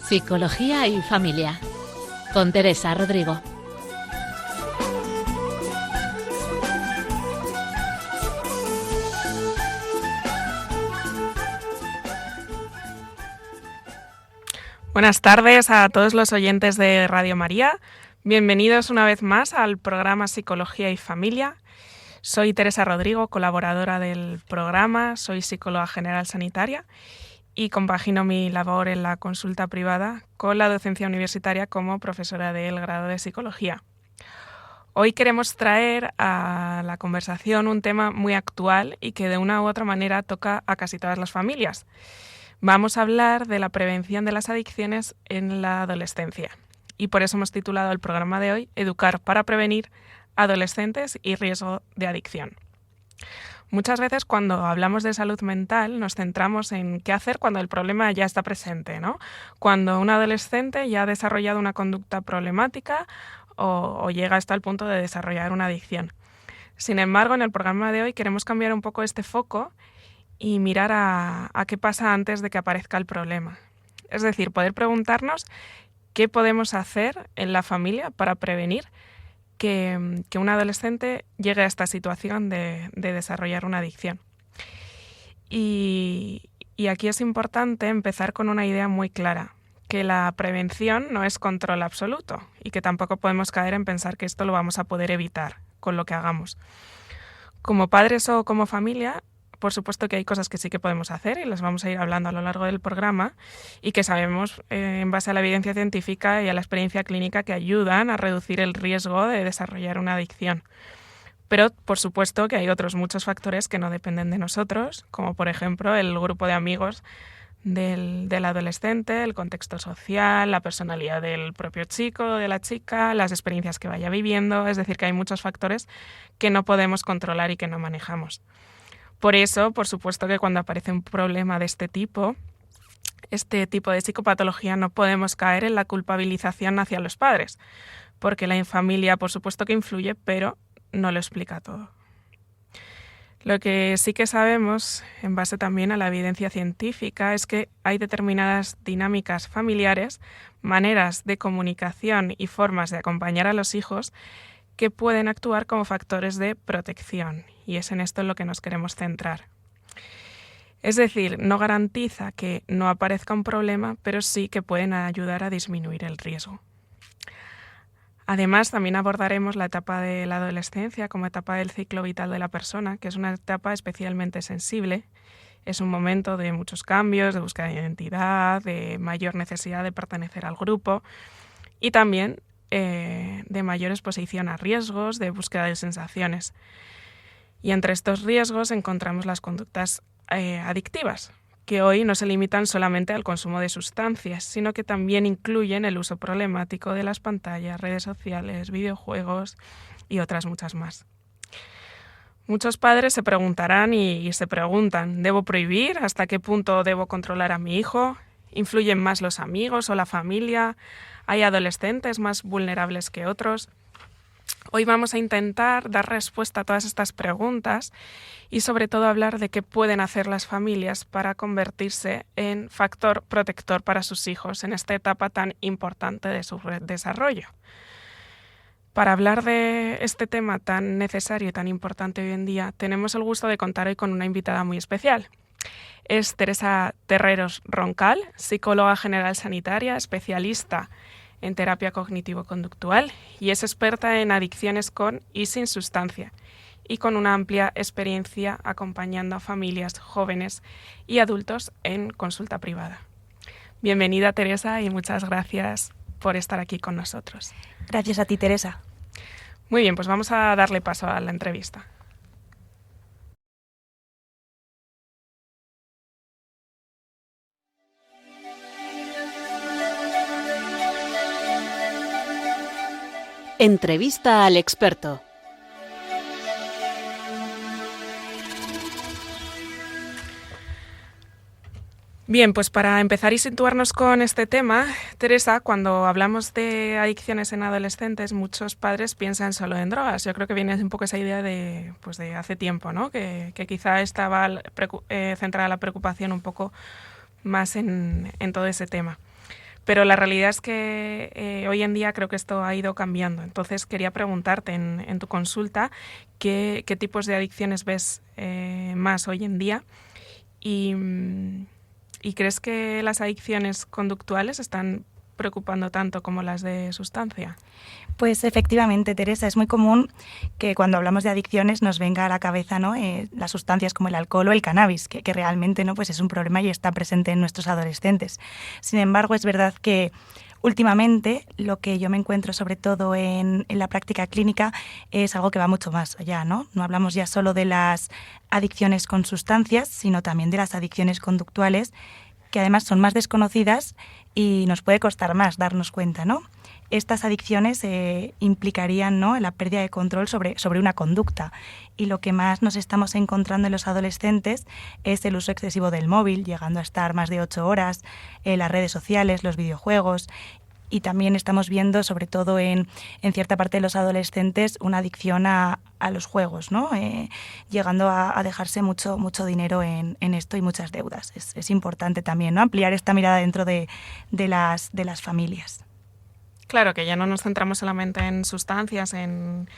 Psicología y familia, con Teresa Rodrigo. Buenas tardes a todos los oyentes de Radio María. Bienvenidos una vez más al programa Psicología y Familia. Soy Teresa Rodrigo, colaboradora del programa, soy psicóloga general sanitaria y compagino mi labor en la consulta privada con la docencia universitaria como profesora del grado de Psicología. Hoy queremos traer a la conversación un tema muy actual y que de una u otra manera toca a casi todas las familias. Vamos a hablar de la prevención de las adicciones en la adolescencia y por eso hemos titulado el programa de hoy Educar para prevenir adolescentes y riesgo de adicción. Muchas veces cuando hablamos de salud mental nos centramos en qué hacer cuando el problema ya está presente, ¿no? Cuando un adolescente ya ha desarrollado una conducta problemática o llega hasta el punto de desarrollar una adicción. Sin embargo, en el programa de hoy queremos cambiar un poco este foco y mirar a qué pasa antes de que aparezca el problema. Es decir, poder preguntarnos qué podemos hacer en la familia para prevenir que un adolescente llegue a esta situación de desarrollar una adicción. Y aquí es importante empezar con una idea muy clara, que la prevención no es control absoluto y que tampoco podemos caer en pensar que esto lo vamos a poder evitar con lo que hagamos. Como padres o como familia, por supuesto que hay cosas que sí que podemos hacer y las vamos a ir hablando a lo largo del programa y que sabemos en base a la evidencia científica y a la experiencia clínica que ayudan a reducir el riesgo de desarrollar una adicción. Pero por supuesto que hay otros muchos factores que no dependen de nosotros, como por ejemplo el grupo de amigos del adolescente, el contexto social, la personalidad del propio chico o de la chica, las experiencias que vaya viviendo, es decir, que hay muchos factores que no podemos controlar y que no manejamos. Por eso, por supuesto que cuando aparece un problema de este tipo de psicopatología, no podemos caer en la culpabilización hacia los padres, porque la familia, por supuesto que influye, pero no lo explica todo. Lo que sí que sabemos, en base también a la evidencia científica, es que hay determinadas dinámicas familiares, maneras de comunicación y formas de acompañar a los hijos que pueden actuar como factores de protección, y es en esto en lo que nos queremos centrar. Es decir, no garantiza que no aparezca un problema, pero sí que pueden ayudar a disminuir el riesgo. Además, también abordaremos la etapa de la adolescencia como etapa del ciclo vital de la persona, que es una etapa especialmente sensible. Es un momento de muchos cambios, de búsqueda de identidad, de mayor necesidad de pertenecer al grupo y también de mayor exposición a riesgos, de búsqueda de sensaciones. Y entre estos riesgos encontramos las conductas adictivas, que hoy no se limitan solamente al consumo de sustancias, sino que también incluyen el uso problemático de las pantallas, redes sociales, videojuegos y otras muchas más. Muchos padres se preguntarán y se preguntan, ¿debo prohibir? ¿Hasta qué punto debo controlar a mi hijo? ¿Influyen más los amigos o la familia? ¿Hay adolescentes más vulnerables que otros? Hoy vamos a intentar dar respuesta a todas estas preguntas y sobre todo hablar de qué pueden hacer las familias para convertirse en factor protector para sus hijos en esta etapa tan importante de su desarrollo. Para hablar de este tema tan necesario y tan importante hoy en día, tenemos el gusto de contar hoy con una invitada muy especial. Es Teresa Terreros Roncal, psicóloga general sanitaria, especialista en terapia cognitivo-conductual y es experta en adicciones con y sin sustancia y con una amplia experiencia acompañando a familias, jóvenes y adultos en consulta privada. Bienvenida, Teresa, y muchas gracias por estar aquí con nosotros. Gracias a ti, Teresa. Muy bien, pues vamos a darle paso a la entrevista. Entrevista al experto. Bien, pues para empezar y situarnos con este tema, Teresa, cuando hablamos de adicciones en adolescentes, muchos padres piensan solo en drogas. Yo creo que viene un poco esa idea de hace tiempo, ¿no? Que quizá estaba centrada la preocupación un poco más en todo ese tema. Pero la realidad es que hoy en día creo que esto ha ido cambiando. Entonces quería preguntarte en tu consulta qué tipos de adicciones ves más hoy en día y crees que las adicciones conductuales están preocupando tanto como las de sustancia. Pues efectivamente, Teresa, es muy común que cuando hablamos de adicciones nos venga a la cabeza, ¿no? Las sustancias como el alcohol o el cannabis, que realmente, ¿no? Pues es un problema y está presente en nuestros adolescentes. Sin embargo, es verdad que últimamente lo que yo me encuentro sobre todo en la práctica clínica es algo que va mucho más allá, ¿no? No hablamos ya solo de las adicciones con sustancias, sino también de las adicciones conductuales, que además son más desconocidas y nos puede costar más darnos cuenta, ¿no? Estas adicciones implicarían, ¿no?, la pérdida de control sobre una conducta, y lo que más nos estamos encontrando en los adolescentes es el uso excesivo del móvil, llegando a estar más de 8 horas, las redes sociales, los videojuegos, y también estamos viendo, sobre todo en cierta parte de los adolescentes, una adicción a los juegos, ¿no? Llegando a dejarse mucho dinero en esto y muchas deudas. Es importante también, ¿no?, ampliar esta mirada dentro de las familias. Claro, que ya no nos centramos solamente en sustancias, en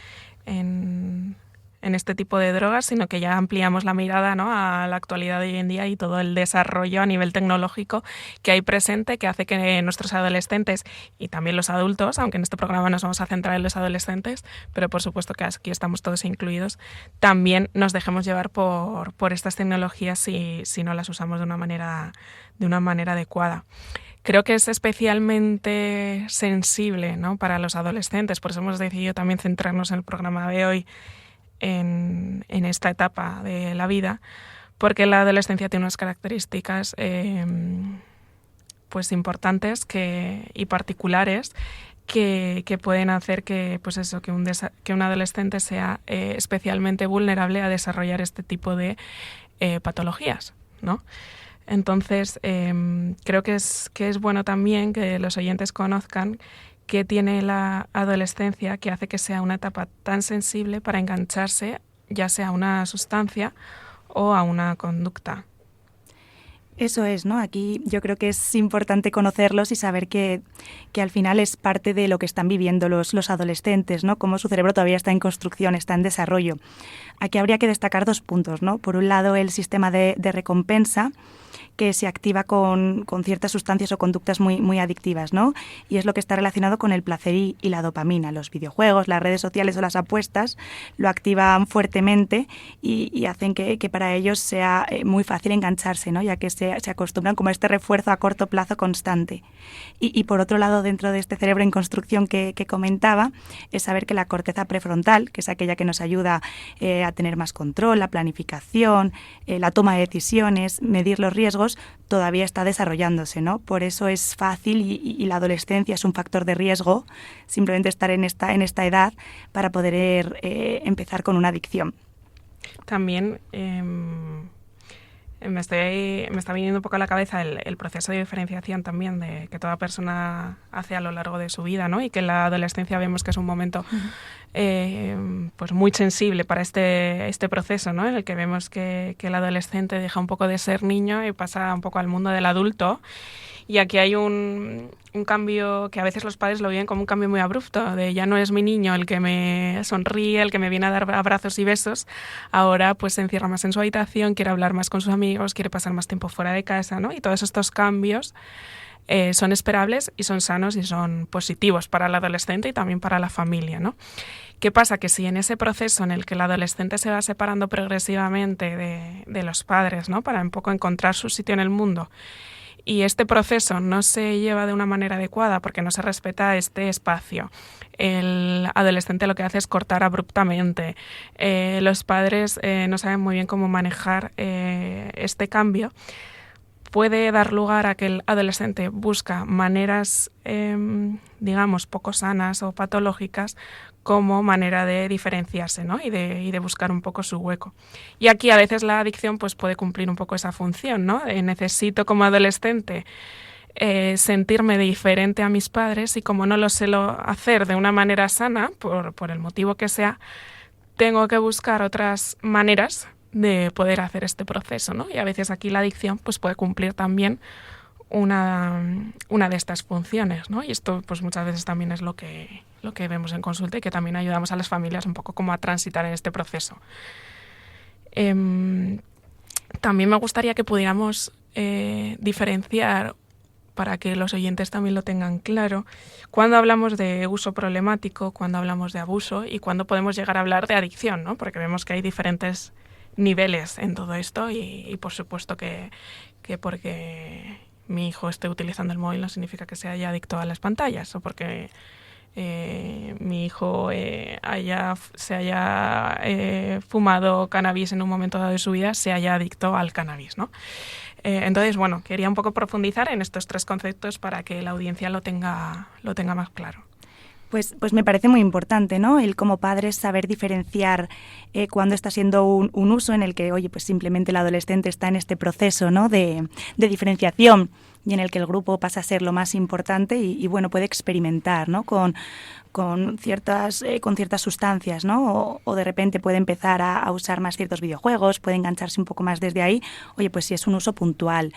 este tipo de drogas, sino que ya ampliamos la mirada, ¿no?, a la actualidad de hoy en día y todo el desarrollo a nivel tecnológico que hay presente, que hace que nuestros adolescentes y también los adultos, aunque en este programa nos vamos a centrar en los adolescentes, pero por supuesto que aquí estamos todos incluidos, también nos dejemos llevar por estas tecnologías si no las usamos de una manera adecuada. Creo que es especialmente sensible, ¿no?, para los adolescentes, por eso hemos decidido también centrarnos en el programa de hoy en esta etapa de la vida, porque la adolescencia tiene unas características pues importantes y particulares que pueden hacer que un adolescente sea especialmente vulnerable a desarrollar este tipo de patologías, ¿no? Entonces, creo que es bueno también que los oyentes conozcan qué tiene la adolescencia que hace que sea una etapa tan sensible para engancharse, ya sea a una sustancia o a una conducta. Eso es, ¿no? Aquí yo creo que es importante conocerlos y saber que al final es parte de lo que están viviendo los adolescentes, ¿no? Cómo su cerebro todavía está en construcción, está en desarrollo. Aquí habría que destacar 2 puntos, ¿no? Por un lado, el sistema de recompensa, que se activa con ciertas sustancias o conductas muy adictivas, ¿no? Y es lo que está relacionado con el placer y la dopamina. Los videojuegos, las redes sociales o las apuestas lo activan fuertemente y hacen que para ellos sea muy fácil engancharse, ¿no?, ya que se acostumbran como a este refuerzo a corto plazo constante. Y por otro lado, dentro de este cerebro en construcción que comentaba, es saber que la corteza prefrontal, que es aquella que nos ayuda a tener más control, la planificación, la toma de decisiones, medir los riesgos, todavía está desarrollándose, ¿no? Por eso es fácil y la adolescencia es un factor de riesgo, simplemente estar en esta edad para poder empezar con una adicción. También me está viniendo un poco a la cabeza el proceso de diferenciación también de que toda persona hace a lo largo de su vida, ¿no? Y que en la adolescencia vemos que es un momento pues muy sensible para este proceso, ¿no?, en el que vemos que el adolescente deja un poco de ser niño y pasa un poco al mundo del adulto. Y aquí hay un cambio que a veces los padres lo viven como un cambio muy abrupto, de ya no es mi niño el que me sonríe, el que me viene a dar abrazos y besos, ahora pues se encierra más en su habitación, quiere hablar más con sus amigos, quiere pasar más tiempo fuera de casa, ¿no? Y todos estos cambios son esperables y son sanos y son positivos para el adolescente y también para la familia, ¿no? ¿Qué pasa? Que si en ese proceso en el que el adolescente se va separando progresivamente de los padres, ¿no?, para un poco encontrar su sitio en el mundo, y este proceso no se lleva de una manera adecuada porque no se respeta este espacio, el adolescente lo que hace es cortar abruptamente, los padres no saben muy bien cómo manejar este cambio, puede dar lugar a que el adolescente busca maneras, digamos, poco sanas o patológicas como manera de diferenciarse, ¿no?, y de buscar un poco su hueco. Y aquí a veces la adicción pues puede cumplir un poco esa función, ¿no? Necesito como adolescente sentirme diferente a mis padres y como no lo sé hacer de una manera sana, por el motivo que sea, tengo que buscar otras maneras de poder hacer este proceso, ¿no? Y a veces aquí la adicción pues puede cumplir también una de estas funciones, ¿no? Y esto pues muchas veces también es lo que vemos en consulta y que también ayudamos a las familias un poco como a transitar en este proceso. También me gustaría que pudiéramos diferenciar, para que los oyentes también lo tengan claro, cuando hablamos de uso problemático, cuando hablamos de abuso y cuando podemos llegar a hablar de adicción, ¿no? Porque vemos que hay diferentes niveles en todo esto y por supuesto que porque mi hijo esté utilizando el móvil no significa que se haya adicto a las pantallas, o porque mi hijo se haya fumado cannabis en un momento dado de su vida, se haya adicto al cannabis, ¿no? Entonces, bueno, quería un poco profundizar en estos 3 conceptos para que la audiencia lo tenga más claro. Pues me parece muy importante, ¿no? El como padres saber diferenciar cuándo está siendo un uso en el que, oye, pues simplemente el adolescente está en este proceso, ¿no? de diferenciación, y en el que el grupo pasa a ser lo más importante y bueno, puede experimentar, ¿no? con ciertas sustancias, ¿no? O de repente puede empezar a usar más ciertos videojuegos, puede engancharse un poco más desde ahí. Oye, pues si es un uso puntual,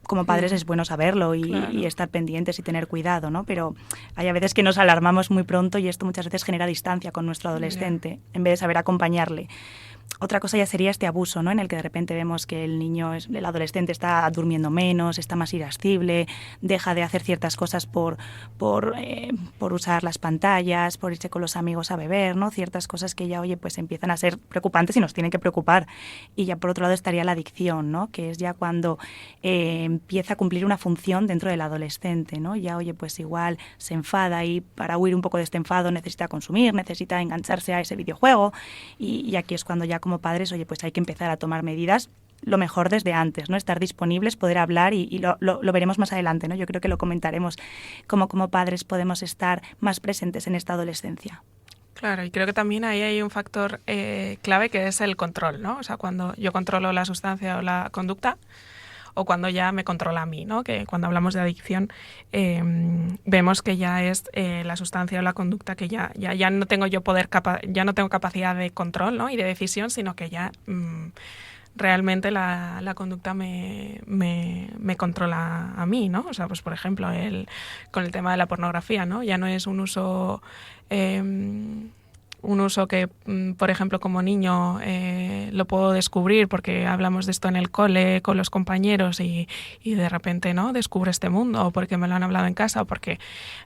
como padres es bueno saberlo y estar pendientes y tener cuidado, ¿no? Pero hay a veces que nos alarmamos muy pronto y esto muchas veces genera distancia con nuestro adolescente, en vez de saber acompañarle. Otra cosa ya sería este abuso, ¿no? En el que de repente vemos que el adolescente está durmiendo menos, está más irascible, deja de hacer ciertas cosas por usar las pantallas, por irse con los amigos a beber, ¿no? Ciertas cosas que ya, oye, pues empiezan a ser preocupantes y nos tienen que preocupar. Y ya por otro lado estaría la adicción, ¿no? Que es ya cuando empieza a cumplir una función dentro del adolescente, ¿no? Ya, oye, pues igual se enfada y para huir un poco de este enfado necesita consumir, necesita engancharse a ese videojuego y aquí es cuando ya como padres, oye, pues hay que empezar a tomar medidas lo mejor desde antes, ¿no? Estar disponibles, poder hablar y lo veremos más adelante, ¿no? Yo creo que lo comentaremos, como padres podemos estar más presentes en esta adolescencia. Claro, y creo que también ahí hay un factor clave que es el control, ¿no? O sea, cuando yo controlo la sustancia o la conducta, o cuando ya me controla a mí, ¿no? Que cuando hablamos de adicción vemos que ya es la sustancia o la conducta que ya no tengo yo ya no tengo capacidad de control, ¿no? Y de decisión, sino que ya realmente la conducta me controla a mí, ¿no? O sea, pues por ejemplo, con el tema de la pornografía, ¿no? Ya no es un uso que, por ejemplo, como niño lo puedo descubrir porque hablamos de esto en el cole con los compañeros y de repente, ¿no? Descubro este mundo, o porque me lo han hablado en casa, o porque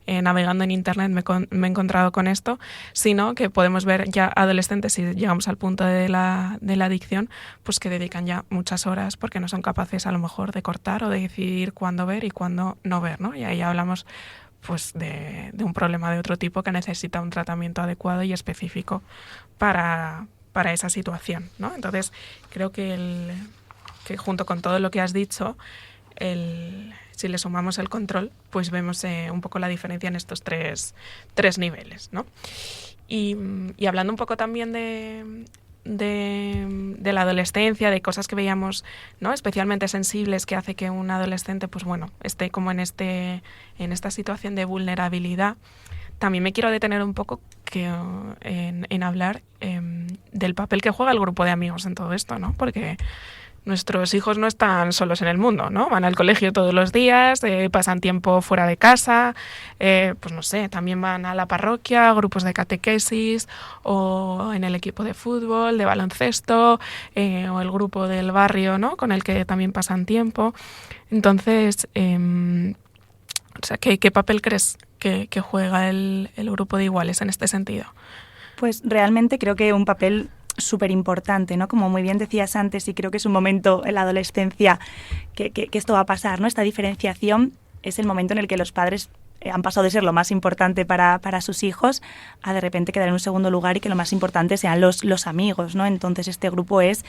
navegando en internet me he encontrado con esto, sino que podemos ver ya adolescentes, si llegamos al punto de la adicción, pues que dedican ya muchas horas porque no son capaces a lo mejor de cortar o de decidir cuándo ver y cuándo no ver, ¿no? Y ahí hablamos pues de un problema de otro tipo que necesita un tratamiento adecuado y específico para esa situación, ¿no? Entonces, creo que junto con todo lo que has dicho, si le sumamos el control, pues vemos un poco la diferencia en estos tres niveles, ¿no? Y hablando un poco también de la adolescencia, de cosas que veíamos, ¿no? Especialmente sensibles, que hace que un adolescente, pues bueno, esté como en esta situación de vulnerabilidad. También me quiero detener un poco en hablar del papel que juega el grupo de amigos en todo esto, ¿no? Porque nuestros hijos no están solos en el mundo, ¿no? Van al colegio todos los días, pasan tiempo fuera de casa, pues no sé, también van a la parroquia, grupos de catequesis, o en el equipo de fútbol, de baloncesto, o el grupo del barrio, ¿no? Con el que también pasan tiempo. Entonces, o sea, ¿qué papel crees que juega el grupo de iguales en este sentido? Pues realmente creo que un papel súper importante, ¿no? Como muy bien decías antes, y creo que es un momento en la adolescencia que esto va a pasar, ¿no? Esta diferenciación es el momento en el que los padres han pasado de ser lo más importante para sus hijos a de repente quedar en un segundo lugar y que lo más importante sean los amigos, ¿no? Entonces este grupo es,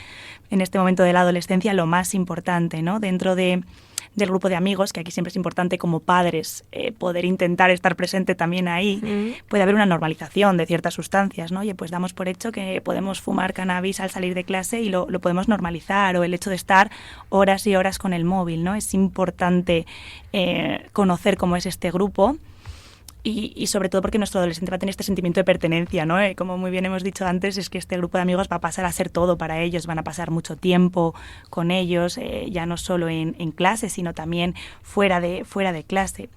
en este momento de la adolescencia, lo más importante, ¿no? Dentro del grupo de amigos, que aquí siempre es importante como padres poder intentar estar presente también ahí, puede haber una normalización de ciertas sustancias, ¿no? Oye, pues damos por hecho que podemos fumar cannabis al salir de clase y lo podemos normalizar, o el hecho de estar horas y horas con el móvil, ¿no? Es importante conocer cómo es este grupo Y sobre todo porque nuestro adolescente va a tener este sentimiento de pertenencia, ¿no? Como muy bien hemos dicho antes, es que este grupo de amigos va a pasar a ser todo para ellos, van a pasar mucho tiempo con ellos, ya no solo en clase, sino también fuera de clase.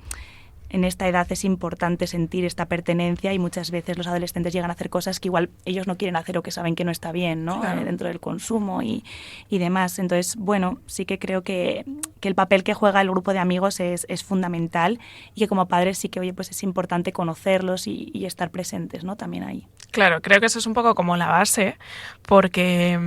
En esta edad es importante sentir esta pertenencia y muchas veces los adolescentes llegan a hacer cosas que igual ellos no quieren hacer o que saben que no está bien, ¿no? Claro. Dentro del consumo y demás. Entonces, bueno, sí que creo que el papel que juega el grupo de amigos es fundamental y que como padres sí que, oye, pues es importante conocerlos y estar presentes, ¿no? También ahí. Claro, creo que eso es un poco como la base, porque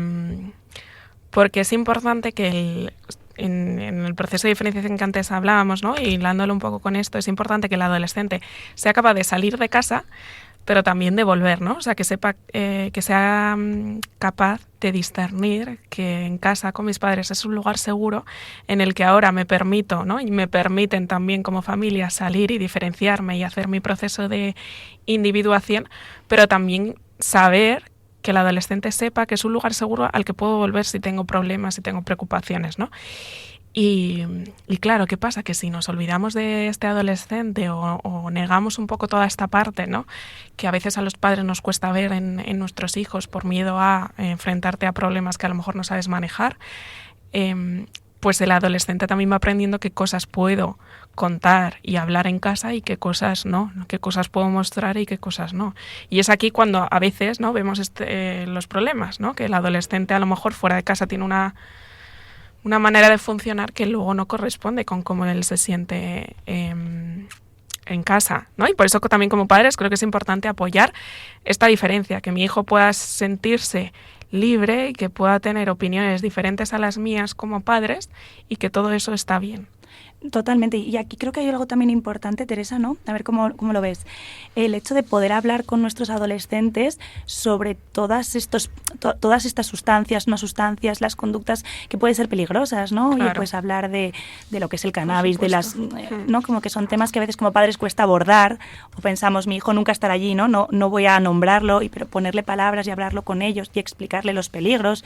es importante que en el proceso de diferenciación que antes hablábamos, ¿no? Y hilándolo un poco con esto, es importante que el adolescente sea capaz de salir de casa, pero también de volver, ¿no? O sea, que sepa, que sea capaz de discernir que en casa con mis padres es un lugar seguro en el que ahora me permito, ¿no? Y me permiten también como familia salir y diferenciarme y hacer mi proceso de individuación, pero también saber que el adolescente sepa que es un lugar seguro al que puedo volver si tengo problemas, si tengo preocupaciones, ¿no? Y claro, ¿qué pasa? Que si nos olvidamos de este adolescente o negamos un poco toda esta parte, ¿no? Que a veces a los padres nos cuesta ver en nuestros hijos por miedo a enfrentarte a problemas que a lo mejor no sabes manejar, pues el adolescente también va aprendiendo qué cosas puedo contar y hablar en casa y qué cosas no, qué cosas puedo mostrar y qué cosas no. Y es aquí cuando a veces, ¿no? Vemos los problemas, ¿no? Que el adolescente a lo mejor fuera de casa tiene una manera de funcionar que luego no corresponde con cómo él se siente en casa, ¿no? Y por eso también como padres creo que es importante apoyar esta diferencia, que mi hijo pueda sentirse libre y que pueda tener opiniones diferentes a las mías como padres y que todo eso está bien. Totalmente. Y aquí creo que hay algo también importante, Teresa, ¿no? A ver cómo lo ves. El hecho de poder hablar con nuestros adolescentes sobre todas estas sustancias, no sustancias, las conductas que pueden ser peligrosas, ¿no? Claro. Oye, pues hablar de lo que es el cannabis, de las, ¿no? Como que son temas que a veces como padres cuesta abordar o pensamos, mi hijo nunca estará allí, ¿no? No voy a nombrarlo, pero ponerle palabras y hablarlo con ellos y explicarle los peligros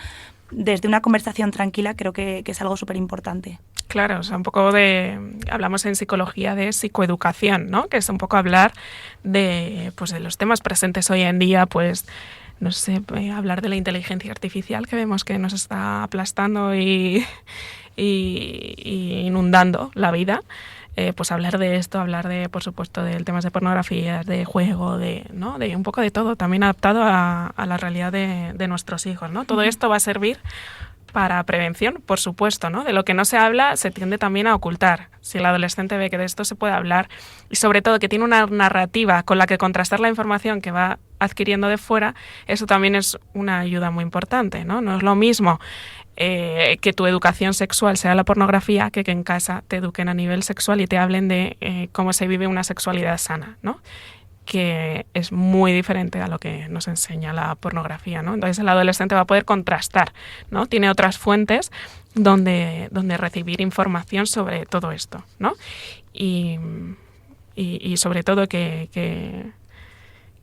desde una conversación tranquila creo que es algo súper importante. Claro, o sea, un poco hablamos en psicología de psicoeducación, ¿no? Que es un poco hablar de los temas presentes hoy en día, pues, no sé, hablar de la inteligencia artificial que vemos que nos está aplastando y inundando la vida. Pues hablar de esto, hablar de, por supuesto, del temas de pornografía, de juego, ¿no? De un poco de todo, también adaptado a la realidad de nuestros hijos, ¿no? Todo esto va a servir para prevención, por supuesto, ¿no? De lo que no se habla se tiende también a ocultar. Si el adolescente ve que de esto se puede hablar y sobre todo que tiene una narrativa con la que contrastar la información que va adquiriendo de fuera, eso también es una ayuda muy importante, ¿no? No es lo mismo que tu educación sexual sea la pornografía que en casa te eduquen a nivel sexual y te hablen de cómo se vive una sexualidad sana, ¿no? Que es muy diferente a lo que nos enseña la pornografía, ¿no? Entonces el adolescente va a poder contrastar, ¿no? Tiene otras fuentes donde recibir información sobre todo esto, ¿no? Y sobre todo que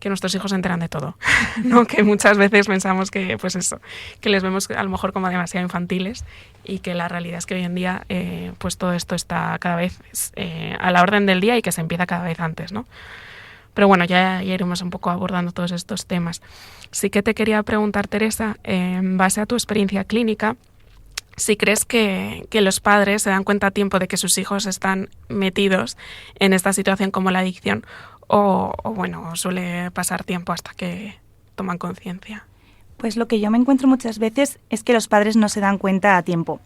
nuestros hijos se enteran de todo, ¿no? Que muchas veces pensamos que, pues eso, que les vemos a lo mejor como demasiado infantiles y que la realidad es que hoy en día pues todo esto está cada vez a la orden del día y que se empieza cada vez antes, ¿no? Pero bueno, ya iremos un poco abordando todos estos temas. Sí que te quería preguntar, Teresa, en base a tu experiencia clínica, si crees que los padres se dan cuenta a tiempo de que sus hijos están metidos en esta situación como la adicción o suele pasar tiempo hasta que toman conciencia. Pues lo que yo me encuentro muchas veces es que los padres no se dan cuenta a tiempo.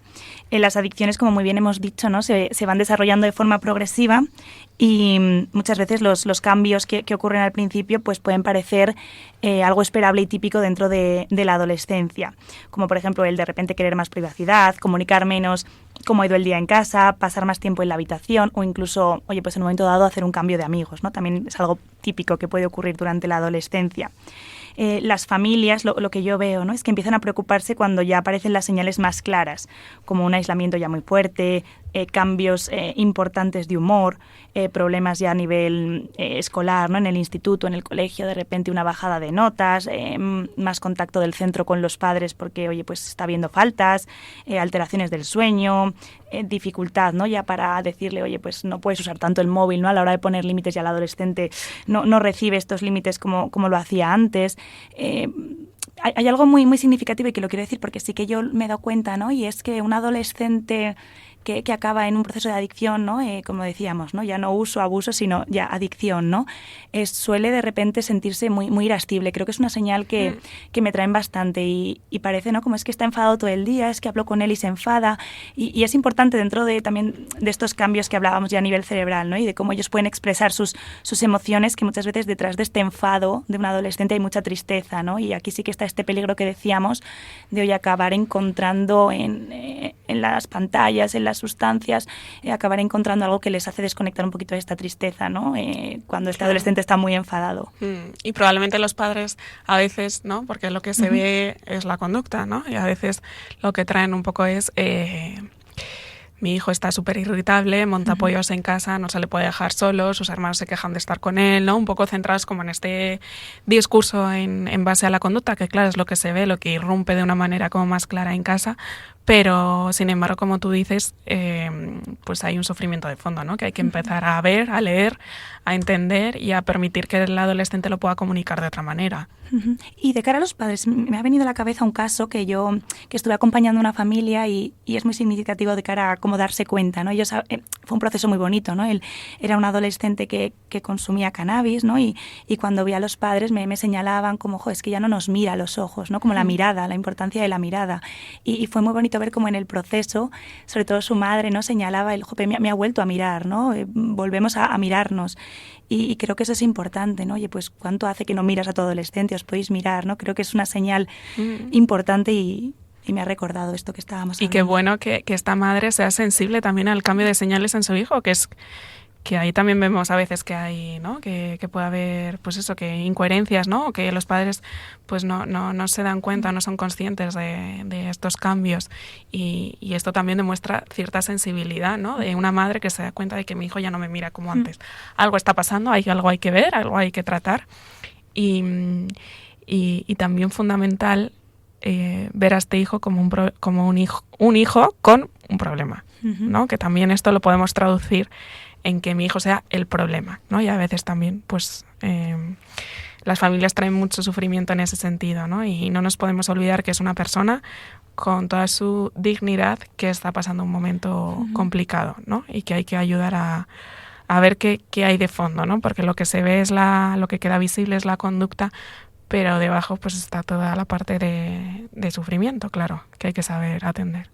Las adicciones, como muy bien hemos dicho, ¿no? se van desarrollando de forma progresiva y muchas veces los cambios que ocurren al principio pues pueden parecer algo esperable y típico dentro de la adolescencia, como por ejemplo el de repente querer más privacidad, comunicar menos cómo ha ido el día en casa, pasar más tiempo en la habitación o incluso, oye, pues en un momento dado hacer un cambio de amigos, ¿no? También es algo típico que puede ocurrir durante la adolescencia. Las familias, lo que yo veo, ¿no? Es que empiezan a preocuparse cuando ya aparecen las señales más claras, como un aislamiento ya muy fuerte, cambios importantes de humor, problemas ya a nivel escolar, ¿no? En el instituto, en el colegio, de repente una bajada de notas, más contacto del centro con los padres porque, oye, pues está habiendo faltas, alteraciones del sueño, dificultad, ¿no? Ya para decirle, oye, pues no puedes usar tanto el móvil, ¿no? A la hora de poner límites ya el adolescente no recibe estos límites como lo hacía antes. Hay algo muy, muy significativo y que lo quiero decir porque sí que yo me he dado cuenta, ¿no? Y es que un adolescente que acaba en un proceso de adicción, ¿no? Como decíamos, ¿no? Ya no uso, abuso, sino ya adicción, ¿no? Suele de repente sentirse muy, muy irascible. Creo que es una señal que me traen bastante y parece, ¿no? Como es que está enfadado todo el día, es que hablo con él y se enfada. Y es importante dentro de también de estos cambios que hablábamos ya a nivel cerebral, ¿no? Y de cómo ellos pueden expresar sus emociones, que muchas veces detrás de este enfado de un adolescente hay mucha tristeza, ¿no? Y aquí sí que está este peligro que decíamos de hoy acabar encontrando en las pantallas, en las sustancias, acabar encontrando algo que les hace desconectar un poquito de esta tristeza, ¿no? Cuando este adolescente está muy enfadado. Y probablemente los padres a veces, ¿no? Porque lo que se ve es la conducta, ¿no? Y a veces lo que traen un poco es... mi hijo está súper irritable, monta pollos en casa, no se le puede dejar solo, sus hermanos se quejan de estar con él, ¿no? Un poco centrados como en este discurso en base a la conducta, que claro, es lo que se ve, lo que irrumpe de una manera como más clara en casa, pero sin embargo, como tú dices, pues hay un sufrimiento de fondo, ¿no? Que hay que empezar a ver, a leer, a entender y a permitir que el adolescente lo pueda comunicar de otra manera. Y de cara a los padres, me ha venido a la cabeza un caso que estuve acompañando a una familia y es muy significativo de cara a cómo darse cuenta, ¿no? Fue un proceso muy bonito, ¿no? Él era un adolescente que consumía cannabis, ¿no? Y cuando veía a los padres me señalaban como, es que ya no nos mira a los ojos, ¿no? Como la mirada, la importancia de la mirada. Y fue muy bonito ver cómo en el proceso, sobre todo su madre, ¿no? Señalaba, me ha vuelto a mirar, ¿no? Volvemos a mirarnos. Y creo que eso es importante, ¿no? Oye, pues ¿cuánto hace que no miras a tu adolescente? Os podéis mirar, ¿no? Creo que es una señal importante y me ha recordado esto que estábamos hablando. Y qué bueno que esta madre sea sensible también al cambio de señales en su hijo, que ahí también vemos a veces que hay, ¿no? Que puede haber, pues eso, que incoherencias, ¿no? O que los padres pues no se dan cuenta, no son conscientes de estos cambios. Y esto también demuestra cierta sensibilidad, ¿no? De una madre que se da cuenta de que mi hijo ya no me mira como antes. Algo está pasando, algo hay que ver, algo hay que tratar. Y también fundamental ver a este hijo como un hijo con un problema, ¿no? Que también esto lo podemos traducir en que mi hijo sea el problema, ¿no? Y a veces también, pues, las familias traen mucho sufrimiento en ese sentido, ¿no? Y no nos podemos olvidar que es una persona con toda su dignidad que está pasando un momento complicado, ¿no? Y que hay que ayudar a ver qué hay de fondo, ¿no? Porque lo que se ve lo que queda visible es la conducta, pero debajo pues está toda la parte de sufrimiento, claro, que hay que saber atender.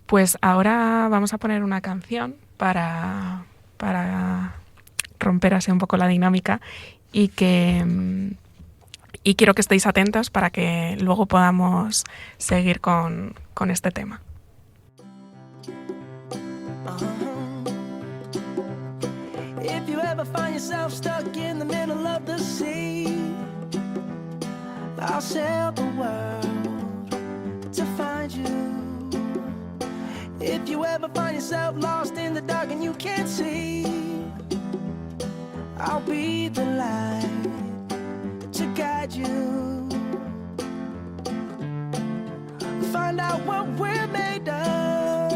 Pues ahora vamos a poner una canción para romper así un poco la dinámica y quiero que estéis atentos para que luego podamos seguir con este tema. If you ever find yourself stuck in the middle of the sea, I'll sail the world to find you. If you ever find yourself lost in the dark and you can't see, I'll be the light to guide you. Find out what we're made of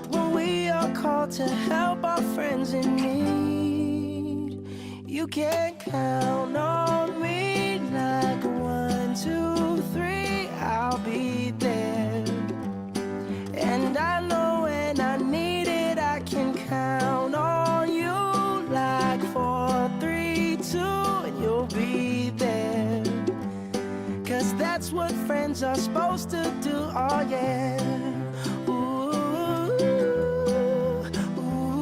when we are called to help our friends in need. You can count on me like 1, 2, 3, I'll be there. And I know when I need it, I can count on you like 4, 3, 2, and you'll be there. 'Cause that's what friends are supposed to do, oh yeah. Ooh, ooh,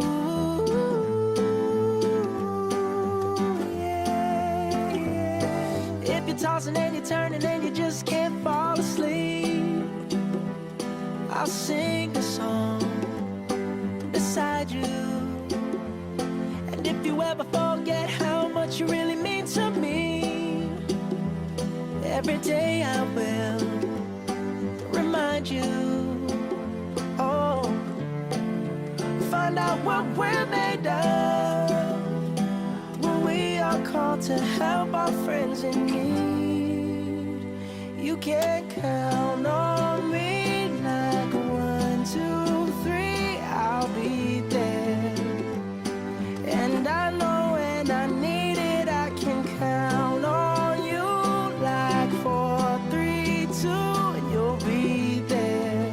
yeah, yeah. If you're tossing and you're turning and you just can't fall asleep, I'll sing a song beside you. And if you ever forget how much you really mean to me, every day I will remind you. Oh find out what we're made of when we are called to help our friends in need. You can count on me like 1, 2, 3, I'll be there. And I know when I need it, I can count on you like 4, 3, 2, and you'll be there.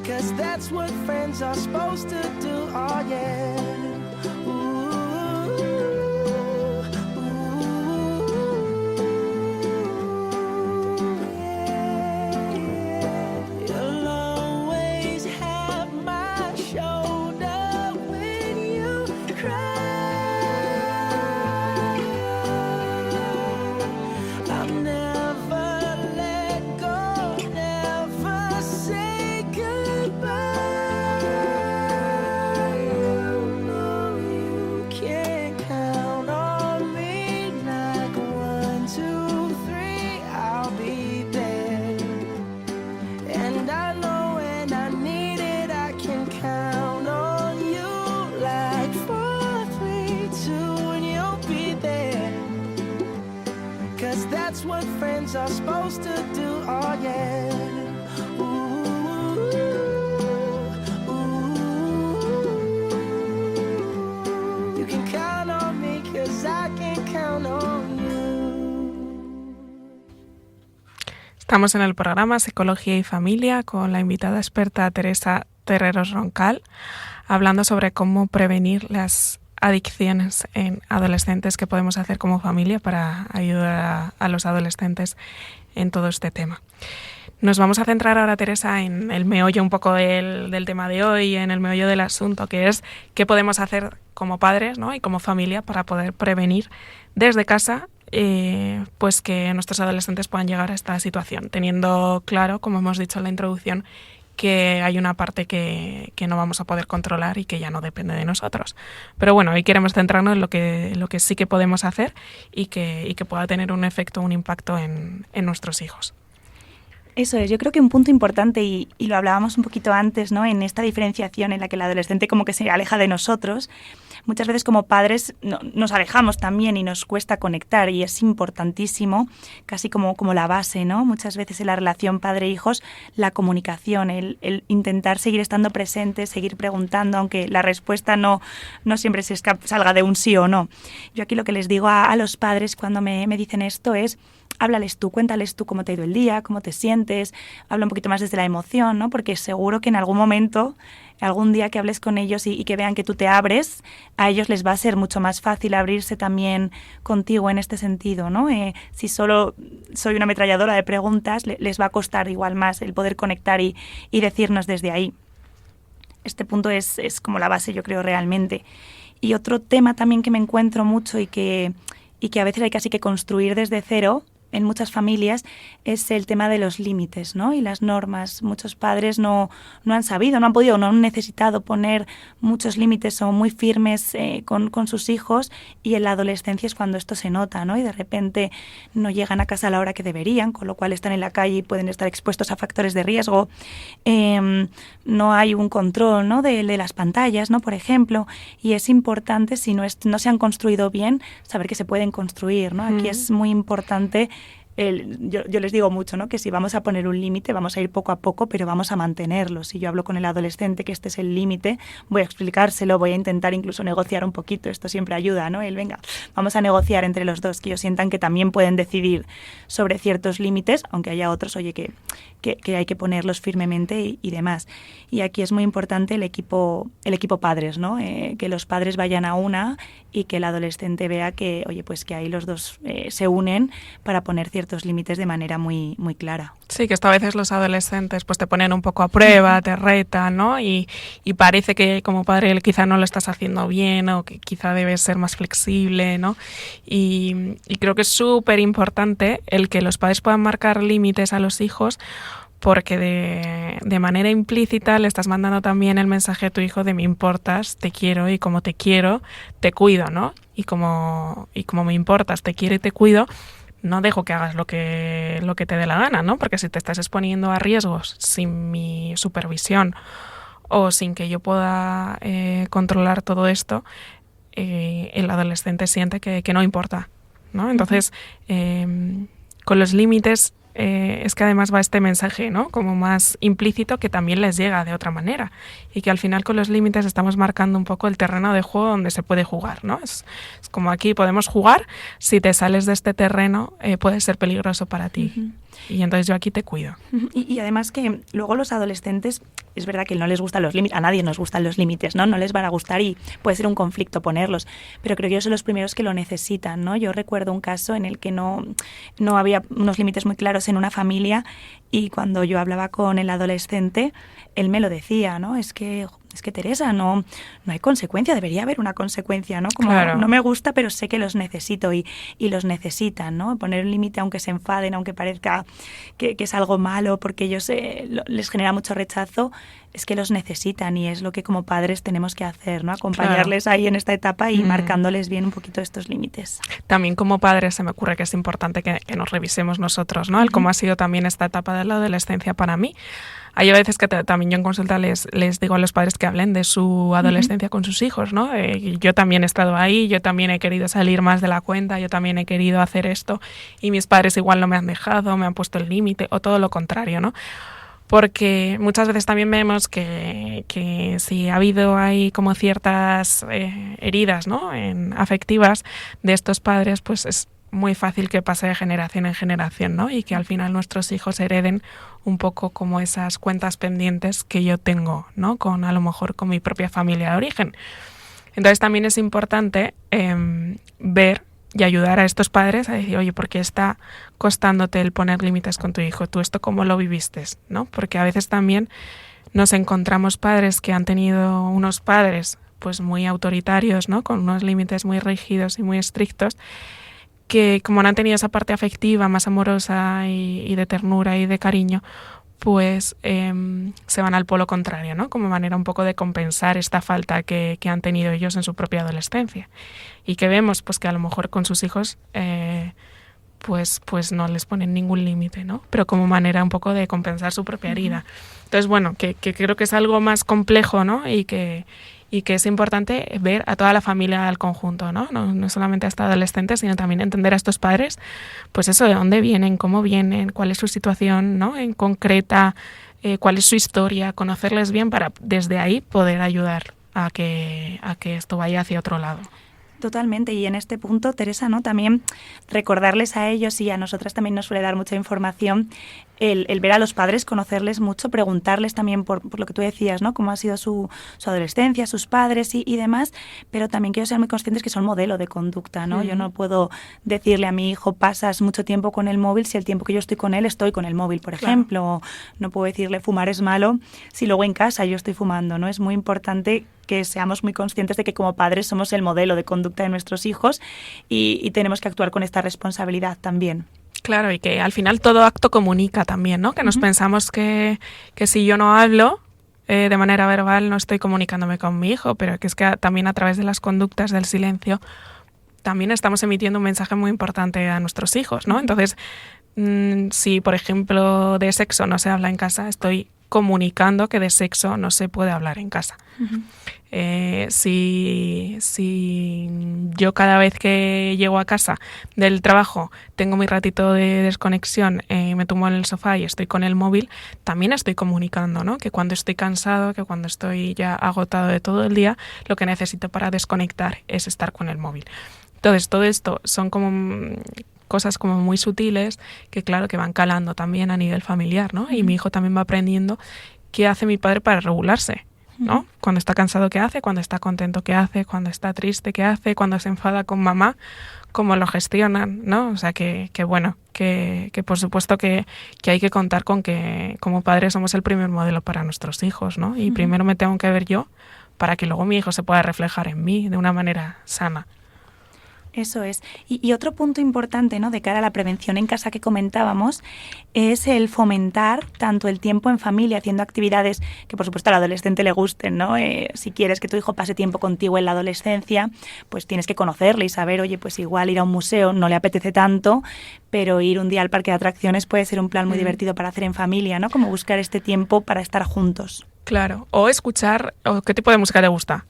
'Cause that's what friends are supposed to do, oh yeah. That's what friends are supposed to do, oh yeah. You can count on me 'cause I can count on you. Estamos en el programa Psicología y Familia con la invitada experta Teresa Terreros Roncal, hablando sobre cómo prevenir las adicciones en adolescentes que podemos hacer como familia para ayudar a los adolescentes en todo este tema. Nos vamos a centrar ahora, Teresa, en el meollo un poco del tema de hoy, en el meollo del asunto, que es qué podemos hacer como padres, ¿no? Y como familia para poder prevenir desde casa pues que nuestros adolescentes puedan llegar a esta situación, teniendo claro, como hemos dicho en la introducción, que hay una parte que no vamos a poder controlar y que ya no depende de nosotros. Pero bueno, hoy queremos centrarnos en lo que sí que podemos hacer y que pueda tener un efecto, un impacto en nuestros hijos. Eso es, yo creo que un punto importante, y lo hablábamos un poquito antes, ¿no? En esta diferenciación en la que el adolescente como que se aleja de nosotros, muchas veces como padres nos alejamos también y nos cuesta conectar, y es importantísimo, casi como la base, ¿no? Muchas veces en la relación padre-hijos, la comunicación, el intentar seguir estando presentes, seguir preguntando, aunque la respuesta no siempre salga de un sí o no. Yo aquí lo que les digo a los padres cuando me dicen esto es: háblales tú, cuéntales tú cómo te ha ido el día, cómo te sientes, habla un poquito más desde la emoción, ¿no? Porque seguro que en algún momento, algún día que hables con ellos y que vean que tú te abres, a ellos les va a ser mucho más fácil abrirse también contigo en este sentido, ¿no? Si solo soy una ametralladora de preguntas, les va a costar igual más el poder conectar y decirnos desde ahí. Este punto es como la base, yo creo, realmente. Y otro tema también que me encuentro mucho y que a veces hay casi que construir desde cero en muchas familias es el tema de los límites, ¿no? Y las normas. Muchos padres no han sabido, no han podido, no han necesitado poner muchos límites o muy firmes con sus hijos, y en la adolescencia es cuando esto se nota, ¿no? Y de repente no llegan a casa a la hora que deberían, con lo cual están en la calle y pueden estar expuestos a factores de riesgo. No hay un control, ¿no? de las pantallas, ¿no? Por ejemplo, y es importante, si no se han construido bien, saber que se pueden construir, ¿no? Aquí es muy importante. Yo les digo mucho, ¿no? Que si vamos a poner un límite, vamos a ir poco a poco, pero vamos a mantenerlo. Si yo hablo con el adolescente que este es el límite, voy a explicárselo, voy a intentar incluso negociar un poquito. Esto siempre ayuda, ¿no? Venga, vamos a negociar entre los dos, que ellos sientan que también pueden decidir sobre ciertos límites, aunque haya otros, oye, que hay que ponerlos firmemente y demás. Y aquí es muy importante el equipo padres, ¿no? Que los padres vayan a una y que el adolescente vea que, oye, pues que ahí los dos se unen para poner ciertos límites de manera muy, muy clara. Sí, que esto a veces los adolescentes pues te ponen un poco a prueba, te retan, ¿no? Y parece que como padre quizá no lo estás haciendo bien, o que quizá debes ser más flexible, ¿no? Y creo que es súper importante el que los padres puedan marcar límites a los hijos, porque de manera implícita le estás mandando también el mensaje a tu hijo de me importas, te quiero, y como te quiero, te cuido, ¿no? Y como me importas, te quiero y te cuido, no dejo que hagas lo que te dé la gana, ¿no? Porque si te estás exponiendo a riesgos sin mi supervisión o sin que yo pueda controlar todo esto, el adolescente siente que no importa, ¿no? Entonces, con los límites es que además va este mensaje, ¿no? Como más implícito, que también les llega de otra manera, y que al final con los límites estamos marcando un poco el terreno de juego donde se puede jugar, ¿no? Es como aquí podemos jugar, si te sales de este terreno puede ser peligroso para ti. Uh-huh. Y entonces yo aquí te cuido. Y además que luego los adolescentes, es verdad que no les gustan los límites, a nadie nos gustan los límites, ¿no? No les van a gustar y puede ser un conflicto ponerlos, pero creo que ellos son los primeros que lo necesitan, ¿no? Yo recuerdo un caso en el que no había unos límites muy claros en una familia, y cuando yo hablaba con el adolescente, él me lo decía, ¿no? Es que Teresa, no hay consecuencia, debería haber una consecuencia, ¿no? Como claro. No me gusta, pero sé que los necesito y los necesitan, ¿no? Poner un límite aunque se enfaden, aunque parezca que es algo malo, porque ellos les genera mucho rechazo, es que los necesitan, y es lo que como padres tenemos que hacer, ¿no? Acompañarles claro. ahí en esta etapa y marcándoles bien un poquito estos límites. También como padres se me ocurre que es importante que nos revisemos nosotros, ¿no? El cómo ha sido también esta etapa de la adolescencia para mí. Hay veces que también yo en consulta les digo a los padres que hablen de su adolescencia con sus hijos, ¿no? Yo también he estado ahí, yo también he querido salir más de la cuenta, yo también he querido hacer esto, y mis padres igual no me han dejado, me han puesto el límite, o todo lo contrario, ¿no? Porque muchas veces también vemos que si ha habido ahí como ciertas heridas, ¿no? Afectivas de estos padres, pues es muy fácil que pase de generación en generación, ¿no? Y que al final nuestros hijos hereden un poco como esas cuentas pendientes que yo tengo, ¿no? A lo mejor con mi propia familia de origen. Entonces también es importante ver y ayudar a estos padres a decir, oye, ¿por qué está costándote el poner límites con tu hijo? ¿Tú esto cómo lo viviste? ¿No? Porque a veces también nos encontramos padres que han tenido unos padres pues muy autoritarios, ¿no? Con unos límites muy rígidos y muy estrictos, que como no han tenido esa parte afectiva más amorosa y de ternura y de cariño, pues se van al polo contrario, ¿no? Como manera un poco de compensar esta falta que han tenido ellos en su propia adolescencia. Y que vemos pues que a lo mejor con sus hijos pues no les ponen ningún límite, ¿no? Pero como manera un poco de compensar su propia herida. Entonces, bueno, que creo que es algo más complejo, ¿no? Y que es importante ver a toda la familia al conjunto, ¿no? No solamente a esta adolescente, sino también entender a estos padres, pues eso, de dónde vienen, cómo vienen, cuál es su situación, ¿no? En concreta, cuál es su historia, conocerles bien para desde ahí poder ayudar a que esto vaya hacia otro lado. Totalmente, y en este punto, Teresa, ¿no? También recordarles a ellos, y a nosotras también nos suele dar mucha información, el ver a los padres, conocerles mucho, preguntarles también por lo que tú decías, ¿no? Cómo ha sido su adolescencia, sus padres y demás, pero también quiero ser muy conscientes que son modelo de conducta, ¿no? Yo no puedo decirle a mi hijo, pasas mucho tiempo con el móvil, si el tiempo que yo estoy con él estoy con el móvil, por ejemplo. O no puedo decirle, fumar es malo, si luego en casa yo estoy fumando, ¿no? Es muy importante que seamos muy conscientes de que como padres somos el modelo de conducta de nuestros hijos y tenemos que actuar con esta responsabilidad también. Claro, y que al final todo acto comunica también, ¿no? Que nos pensamos que si yo no hablo de manera verbal no estoy comunicándome con mi hijo, pero que es que también a través de las conductas del silencio también estamos emitiendo un mensaje muy importante a nuestros hijos, ¿no? Entonces, si por ejemplo de sexo no se habla en casa, estoy comunicando que de sexo no se puede hablar en casa. Si yo cada vez que llego a casa del trabajo tengo mi ratito de desconexión, me tumbo en el sofá y estoy con el móvil, también estoy comunicando, ¿no? Que cuando estoy cansado, que cuando estoy ya agotado de todo el día, lo que necesito para desconectar es estar con el móvil. Entonces todo esto son como cosas como muy sutiles que claro que van calando también a nivel familiar, ¿no? Y mi hijo también va aprendiendo qué hace mi padre para regularse, ¿no? Cuando está cansado, ¿qué hace? Cuando está contento, ¿qué hace? Cuando está triste, ¿qué hace? Cuando se enfada con mamá, ¿cómo lo gestionan? ¿No? O sea, que bueno, que por supuesto que hay que contar con que como padres somos el primer modelo para nuestros hijos, ¿no? Y primero me tengo que ver yo para que luego mi hijo se pueda reflejar en mí de una manera sana. Eso es. Y otro punto importante, ¿no? De cara a la prevención en casa que comentábamos es el fomentar tanto el tiempo en familia, haciendo actividades que por supuesto al adolescente le gusten, ¿no? Si quieres que tu hijo pase tiempo contigo en la adolescencia, pues tienes que conocerle y saber, oye, pues igual ir a un museo no le apetece tanto, pero ir un día al parque de atracciones puede ser un plan muy divertido para hacer en familia, ¿no? Como buscar este tiempo para estar juntos. Claro, o escuchar o qué tipo de música te gusta,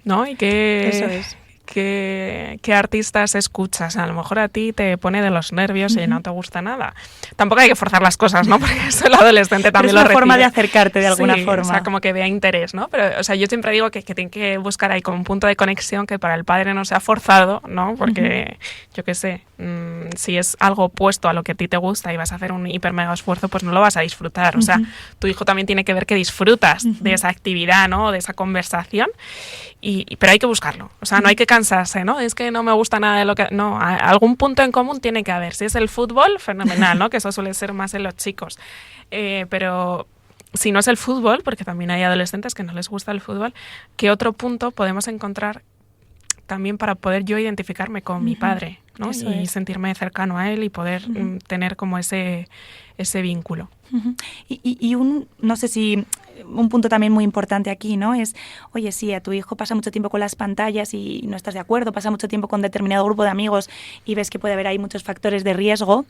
¿no? Y Eso es. qué artistas escuchas. A lo mejor a ti te pone de los nervios y no te gusta nada. Tampoco hay que forzar las cosas, ¿no? Porque eso el adolescente también lo Pero es una forma de recibe. acercarte de alguna Sí, forma. o sea, como que vea interés, ¿no? Pero, o sea, yo siempre digo que tienen que buscar ahí como un punto de conexión que para el padre no sea forzado, ¿no? Porque, yo qué sé, si es algo opuesto a lo que a ti te gusta y vas a hacer un hiper mega esfuerzo, pues no lo vas a disfrutar. O sea, tu hijo también tiene que ver que disfrutas de esa actividad, ¿no? De esa conversación. Pero hay que buscarlo. O sea, no hay que cansarse, ¿no? Es que no me gusta nada de lo que... No, algún punto en común tiene que haber. Si es el fútbol, fenomenal, ¿no? Que eso suele ser más en los chicos. Pero si no es el fútbol, porque también hay adolescentes que no les gusta el fútbol, ¿qué otro punto podemos encontrar también para poder yo identificarme con mi padre, ¿no? Y sentirme cercano a él y poder tener como ese vínculo? Y no sé si un punto también muy importante aquí, ¿no? Es, oye, sí, a tu hijo pasa mucho tiempo con las pantallas y no estás de acuerdo, pasa mucho tiempo con determinado grupo de amigos y ves que puede haber ahí muchos factores de riesgo,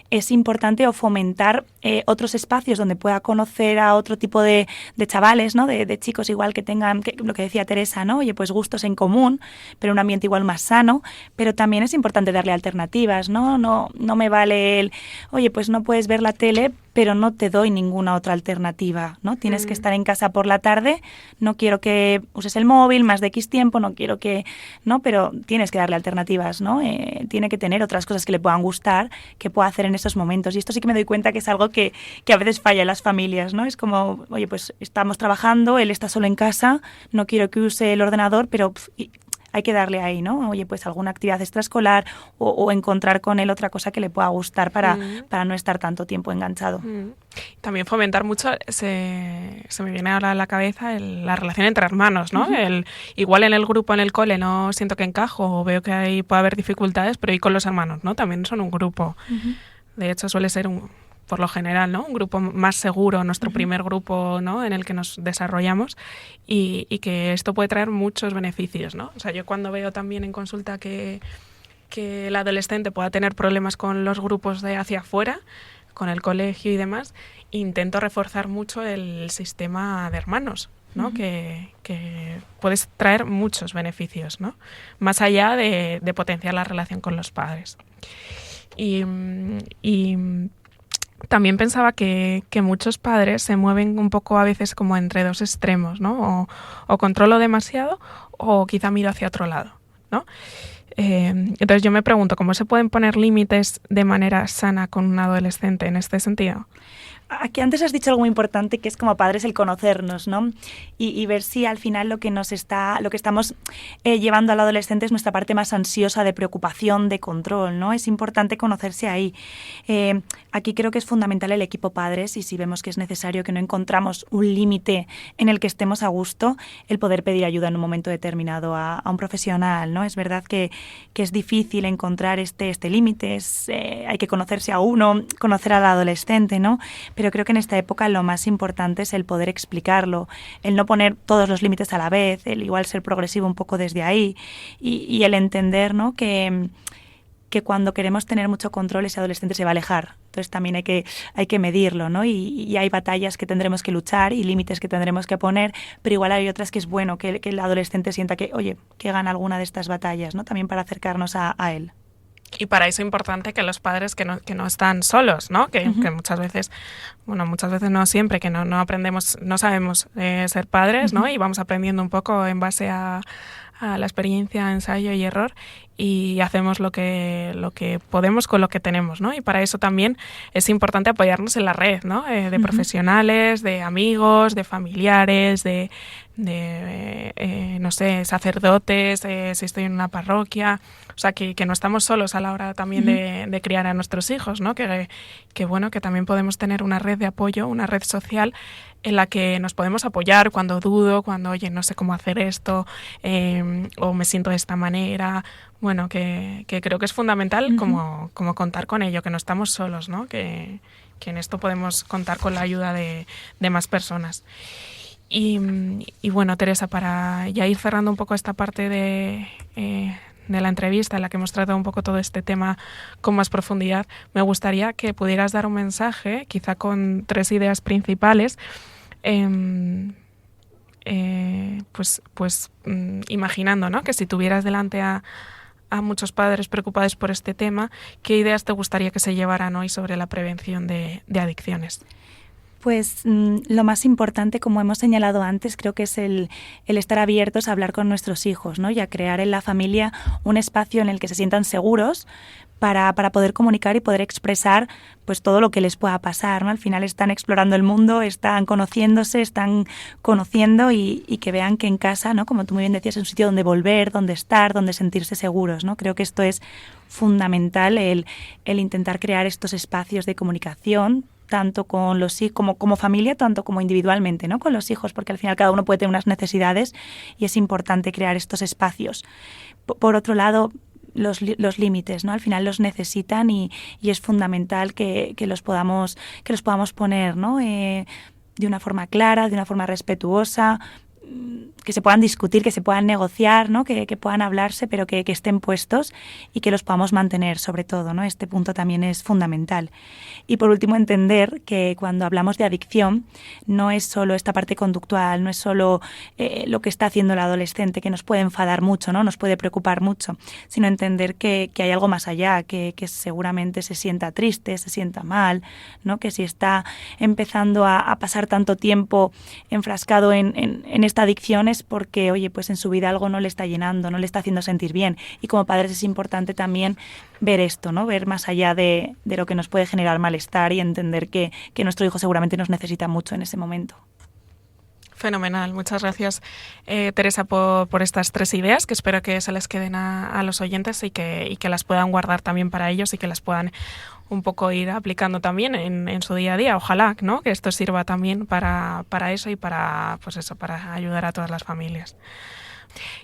es importante o fomentar otros espacios donde pueda conocer a otro tipo de chavales, ¿no? De chicos igual que tengan, lo que decía Teresa, ¿no? Oye, pues gustos en común, pero un ambiente igual más sano, pero también es importante darle alternativas, ¿no? No me vale el, oye, pues no puedes ver la tele, pero no te doy ninguna otra alternativa, ¿no? Tienes que estar en casa por la tarde, no quiero que uses el móvil más de X tiempo, no quiero que... ¿no? Pero tienes que darle alternativas, ¿no? Tiene que tener otras cosas que le puedan gustar, que pueda hacer en esos momentos. Y esto sí que me doy cuenta que es algo que a veces falla en las familias, ¿no? Es como, oye, pues estamos trabajando, él está solo en casa, no quiero que use el ordenador, pero... hay que darle ahí, ¿no? Oye, pues alguna actividad extraescolar o encontrar con él otra cosa que le pueda gustar para no estar tanto tiempo enganchado. También fomentar mucho, se me viene ahora a la cabeza la relación entre hermanos, ¿no? Igual en el grupo, en el cole, no siento que encajo o veo que ahí puede haber dificultades, pero y con los hermanos, ¿no? También son un grupo. De hecho, suele ser por lo general, ¿no? Un grupo más seguro, nuestro primer grupo, ¿no? En el que nos desarrollamos y que esto puede traer muchos beneficios, ¿no? O sea, yo cuando veo también en consulta que el adolescente pueda tener problemas con los grupos de hacia afuera, con el colegio y demás, intento reforzar mucho el sistema de hermanos, ¿no? Que puedes traer muchos beneficios, ¿no? Más allá de potenciar la relación con los padres. Y también pensaba que muchos padres se mueven un poco a veces como entre dos extremos, ¿no? O controlo demasiado o quizá miro hacia otro lado, ¿no? Entonces yo me pregunto, ¿cómo se pueden poner límites de manera sana con un adolescente en este sentido? Aquí antes has dicho algo muy importante, que es como padres el conocernos, ¿no? Y ver si al final lo que estamos llevando al adolescente es nuestra parte más ansiosa de preocupación, de control, ¿no? Es importante conocerse ahí. Aquí creo que es fundamental el equipo padres y si vemos que es necesario, que no encontramos un límite en el que estemos a gusto, el poder pedir ayuda en un momento determinado a un profesional, ¿no? Es verdad que es difícil encontrar este límite, hay que conocerse a uno, conocer al adolescente, ¿no? Pero creo que en esta época lo más importante es el poder explicarlo, el no poner todos los límites a la vez, el igual ser progresivo un poco desde ahí y el entender, ¿no? que cuando queremos tener mucho control ese adolescente se va a alejar. Entonces también hay que medirlo, ¿no? Y hay batallas que tendremos que luchar y límites que tendremos que poner, pero igual hay otras que es bueno que el adolescente sienta que, oye, que gana alguna de estas batallas, ¿no? También para acercarnos a él. Y para eso es importante que los padres que no están solos, ¿no? Que muchas veces no siempre, que no aprendemos, no sabemos ser padres, ¿no? Y vamos aprendiendo un poco en base a la experiencia, ensayo y error y hacemos lo que podemos con lo que tenemos, ¿no? Y para eso también es importante apoyarnos en la red, ¿no? De profesionales, de amigos, de familiares, de no sé, sacerdotes, si estoy en una parroquia, o sea, que no estamos solos a la hora también de criar a nuestros hijos, ¿no? Que bueno, que también podemos tener una red de apoyo, una red social en la que nos podemos apoyar cuando dudo, cuando, oye, no sé cómo hacer esto, o me siento de esta manera. Bueno, que creo que es fundamental como contar con ello, que no estamos solos, ¿no? Que en esto podemos contar con la ayuda de más personas. Y bueno, Teresa, para ya ir cerrando un poco esta parte de la entrevista en la que hemos tratado un poco todo este tema con más profundidad, me gustaría que pudieras dar un mensaje, quizá con 3 ideas principales, imaginando, ¿no?, que si tuvieras delante a muchos padres preocupados por este tema, ¿qué ideas te gustaría que se llevaran hoy sobre la prevención de adicciones? Pues lo más importante, como hemos señalado antes, creo que es el estar abiertos a hablar con nuestros hijos, ¿no? Y a crear en la familia un espacio en el que se sientan seguros para poder comunicar y poder expresar pues todo lo que les pueda pasar, ¿no? Al final están explorando el mundo, están conociéndose, están conociendo y que vean que en casa, ¿no?, como tú muy bien decías, es un sitio donde volver, donde estar, donde sentirse seguros, ¿no? Creo que esto es fundamental, el intentar crear estos espacios de comunicación, tanto con los hijos como familia, tanto como individualmente, ¿no?, con los hijos, porque al final cada uno puede tener unas necesidades y es importante crear estos espacios. Por otro lado, los límites, ¿no? Al final los necesitan y es fundamental que los podamos poner, ¿no?, de una forma clara, de una forma respetuosa, que se puedan discutir, que se puedan negociar, ¿no?, que puedan hablarse, pero que estén puestos y que los podamos mantener, sobre todo, ¿no? Este punto también es fundamental. Y por último, entender que cuando hablamos de adicción no es solo esta parte conductual, no es solo lo que está haciendo el adolescente, que nos puede enfadar mucho, ¿no?, nos puede preocupar mucho, sino entender que hay algo más allá, que seguramente se sienta triste, se sienta mal, ¿no?, que si está empezando a pasar tanto tiempo enfrascado en esta adicción es porque, oye, pues en su vida algo no le está llenando, no le está haciendo sentir bien. Y como padres es importante también ver esto, ¿no?, ver más allá de lo que nos puede generar malestar y entender que nuestro hijo seguramente nos necesita mucho en ese momento. Fenomenal. Muchas gracias, Teresa, por estas 3 ideas, que espero que se les queden a los oyentes y que las puedan guardar también para ellos y que las puedan un poco ir aplicando también en su día a día. Ojalá, ¿no?, que esto sirva también para eso y para ayudar a todas las familias.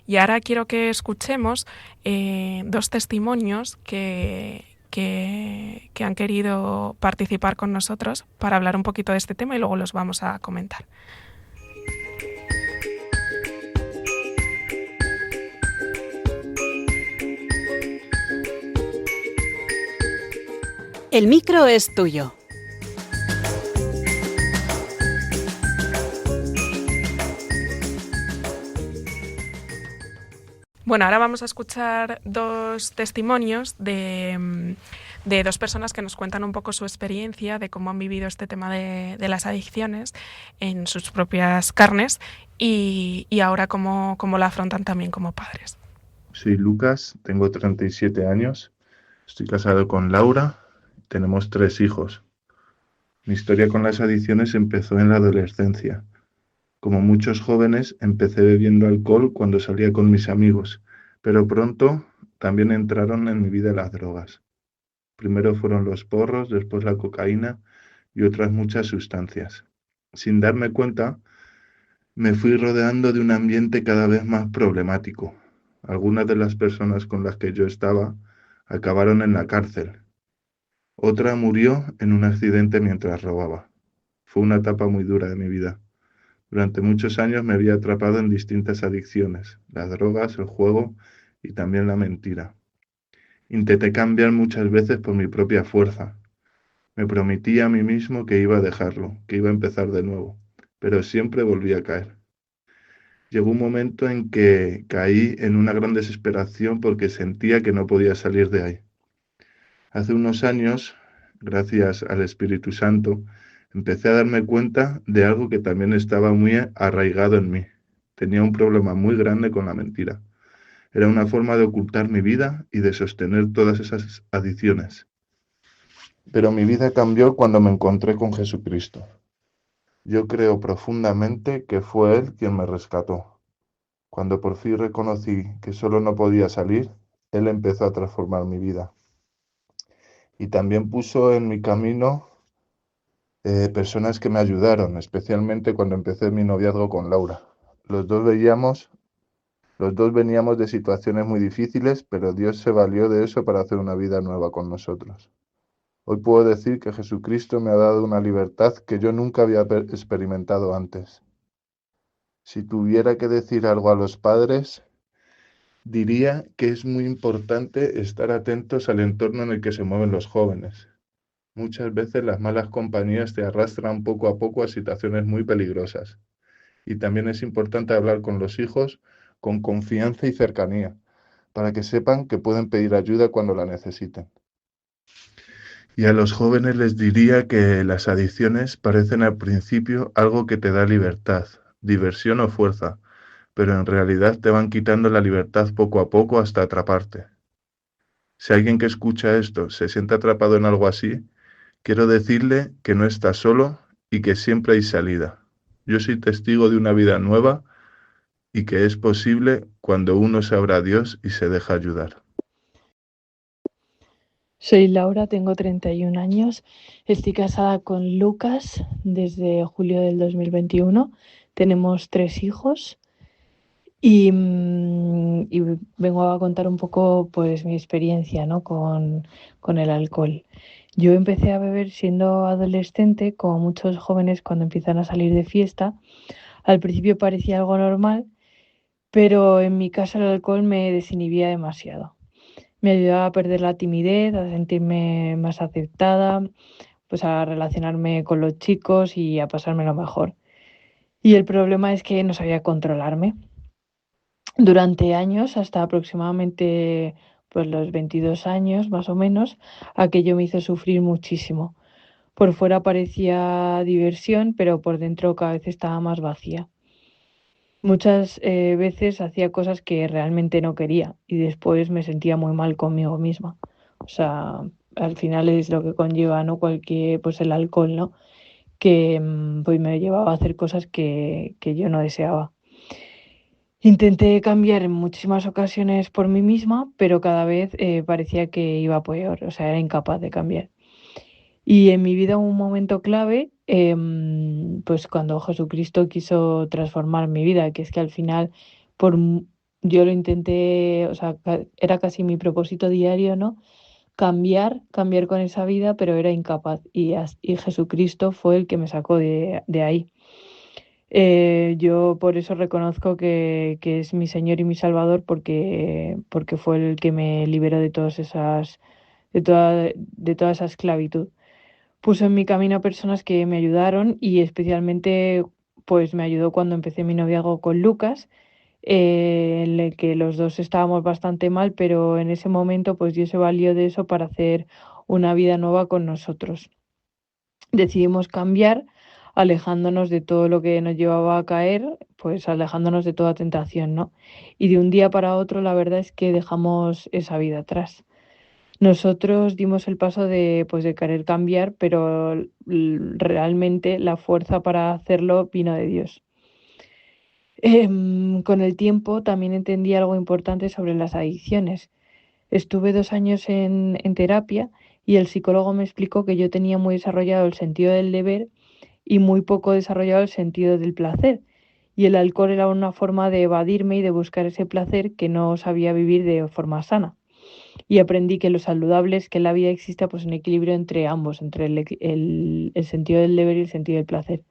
Y ahora quiero que escuchemos 2 testimonios que han querido participar con nosotros para hablar un poquito de este tema y luego los vamos a comentar. El micro es tuyo. Bueno, ahora vamos a escuchar 2 testimonios de 2 personas que nos cuentan un poco su experiencia de cómo han vivido este tema de las adicciones en sus propias carnes y ahora cómo la afrontan también como padres. Soy Lucas, tengo 37 años, estoy casado con Laura, tenemos 3 hijos. Mi historia con las adicciones empezó en la adolescencia. Como muchos jóvenes, empecé bebiendo alcohol cuando salía con mis amigos, pero pronto también entraron en mi vida las drogas. Primero fueron los porros, después la cocaína y otras muchas sustancias. Sin darme cuenta, me fui rodeando de un ambiente cada vez más problemático. Algunas de las personas con las que yo estaba acabaron en la cárcel. Otra murió en un accidente mientras robaba. Fue una etapa muy dura de mi vida. Durante muchos años me había atrapado en distintas adicciones, las drogas, el juego y también la mentira. Intenté cambiar muchas veces por mi propia fuerza. Me prometí a mí mismo que iba a dejarlo, que iba a empezar de nuevo, pero siempre volví a caer. Llegó un momento en que caí en una gran desesperación porque sentía que no podía salir de ahí. Hace unos años, gracias al Espíritu Santo, empecé a darme cuenta de algo que también estaba muy arraigado en mí. Tenía un problema muy grande con la mentira. Era una forma de ocultar mi vida y de sostener todas esas adicciones. Pero mi vida cambió cuando me encontré con Jesucristo. Yo creo profundamente que fue Él quien me rescató. Cuando por fin reconocí que solo no podía salir, Él empezó a transformar mi vida. Y también puso en mi camino personas que me ayudaron, especialmente cuando empecé mi noviazgo con Laura. Los dos veníamos de situaciones muy difíciles, pero Dios se valió de eso para hacer una vida nueva con nosotros. Hoy puedo decir que Jesucristo me ha dado una libertad que yo nunca había experimentado antes. Si tuviera que decir algo a los padres, diría que es muy importante estar atentos al entorno en el que se mueven los jóvenes. Muchas veces las malas compañías te arrastran poco a poco a situaciones muy peligrosas Y también es importante hablar con los hijos con confianza y cercanía, para que sepan que pueden pedir ayuda cuando la necesiten. Y a los jóvenes les diría que las adicciones parecen al principio algo que te da libertad, diversión o fuerza, pero en realidad te van quitando la libertad poco a poco hasta atraparte. Si alguien que escucha esto se siente atrapado en algo así, quiero decirle que no está solo y que siempre hay salida. Yo soy testigo de una vida nueva y que es posible cuando uno se abra a Dios y se deja ayudar. Soy Laura, tengo 31 años, estoy casada con Lucas desde julio del 2021, tenemos 3 hijos y vengo a contar un poco pues mi experiencia, ¿no? con el alcohol. Yo empecé a beber siendo adolescente, como muchos jóvenes cuando empiezan a salir de fiesta. Al principio parecía algo normal, pero en mi casa el alcohol me desinhibía demasiado. Me ayudaba a perder la timidez, a sentirme más aceptada, pues a relacionarme con los chicos y a pasármelo mejor. Y el problema es que no sabía controlarme. Durante años, hasta aproximadamente pues los 22 años más o menos, aquello me hizo sufrir muchísimo. Por fuera parecía diversión, pero por dentro cada vez estaba más vacía. Muchas veces hacía cosas que realmente no quería y después me sentía muy mal conmigo misma. O sea, al final es lo que conlleva, ¿no? Cualquier, pues el alcohol, ¿no? Que pues me llevaba a hacer cosas que yo no deseaba. Intenté cambiar en muchísimas ocasiones por mí misma, pero cada vez parecía que iba peor, o sea, era incapaz de cambiar. Y en mi vida hubo un momento clave, pues cuando Jesucristo quiso transformar mi vida, que es que al final yo lo intenté, o sea, era casi mi propósito diario, ¿no? Cambiar con esa vida, pero era incapaz. Y Jesucristo fue el que me sacó de ahí. Yo por eso reconozco que es mi Señor y mi Salvador porque fue el que me liberó de de toda esa esclavitud. Puso en mi camino a personas que me ayudaron y especialmente pues me ayudó cuando empecé mi noviazgo con Lucas, en el que los dos estábamos bastante mal, pero en ese momento pues Dios se valió de eso para hacer una vida nueva con nosotros. Decidimos cambiar, alejándonos de todo lo que nos llevaba a caer, pues alejándonos de toda tentación, ¿no? Y de un día para otro la verdad es que dejamos esa vida atrás. Nosotros dimos el paso pues de querer cambiar, pero realmente la fuerza para hacerlo vino de Dios. Con el tiempo también entendí algo importante sobre las adicciones. Estuve 2 años en terapia y el psicólogo me explicó que yo tenía muy desarrollado el sentido del deber y muy poco desarrollado el sentido del placer. Y el alcohol era una forma de evadirme y de buscar ese placer que no sabía vivir de forma sana. Y aprendí que lo saludable es que en la vida exista pues un equilibrio entre ambos, entre el sentido del deber y el sentido del placer.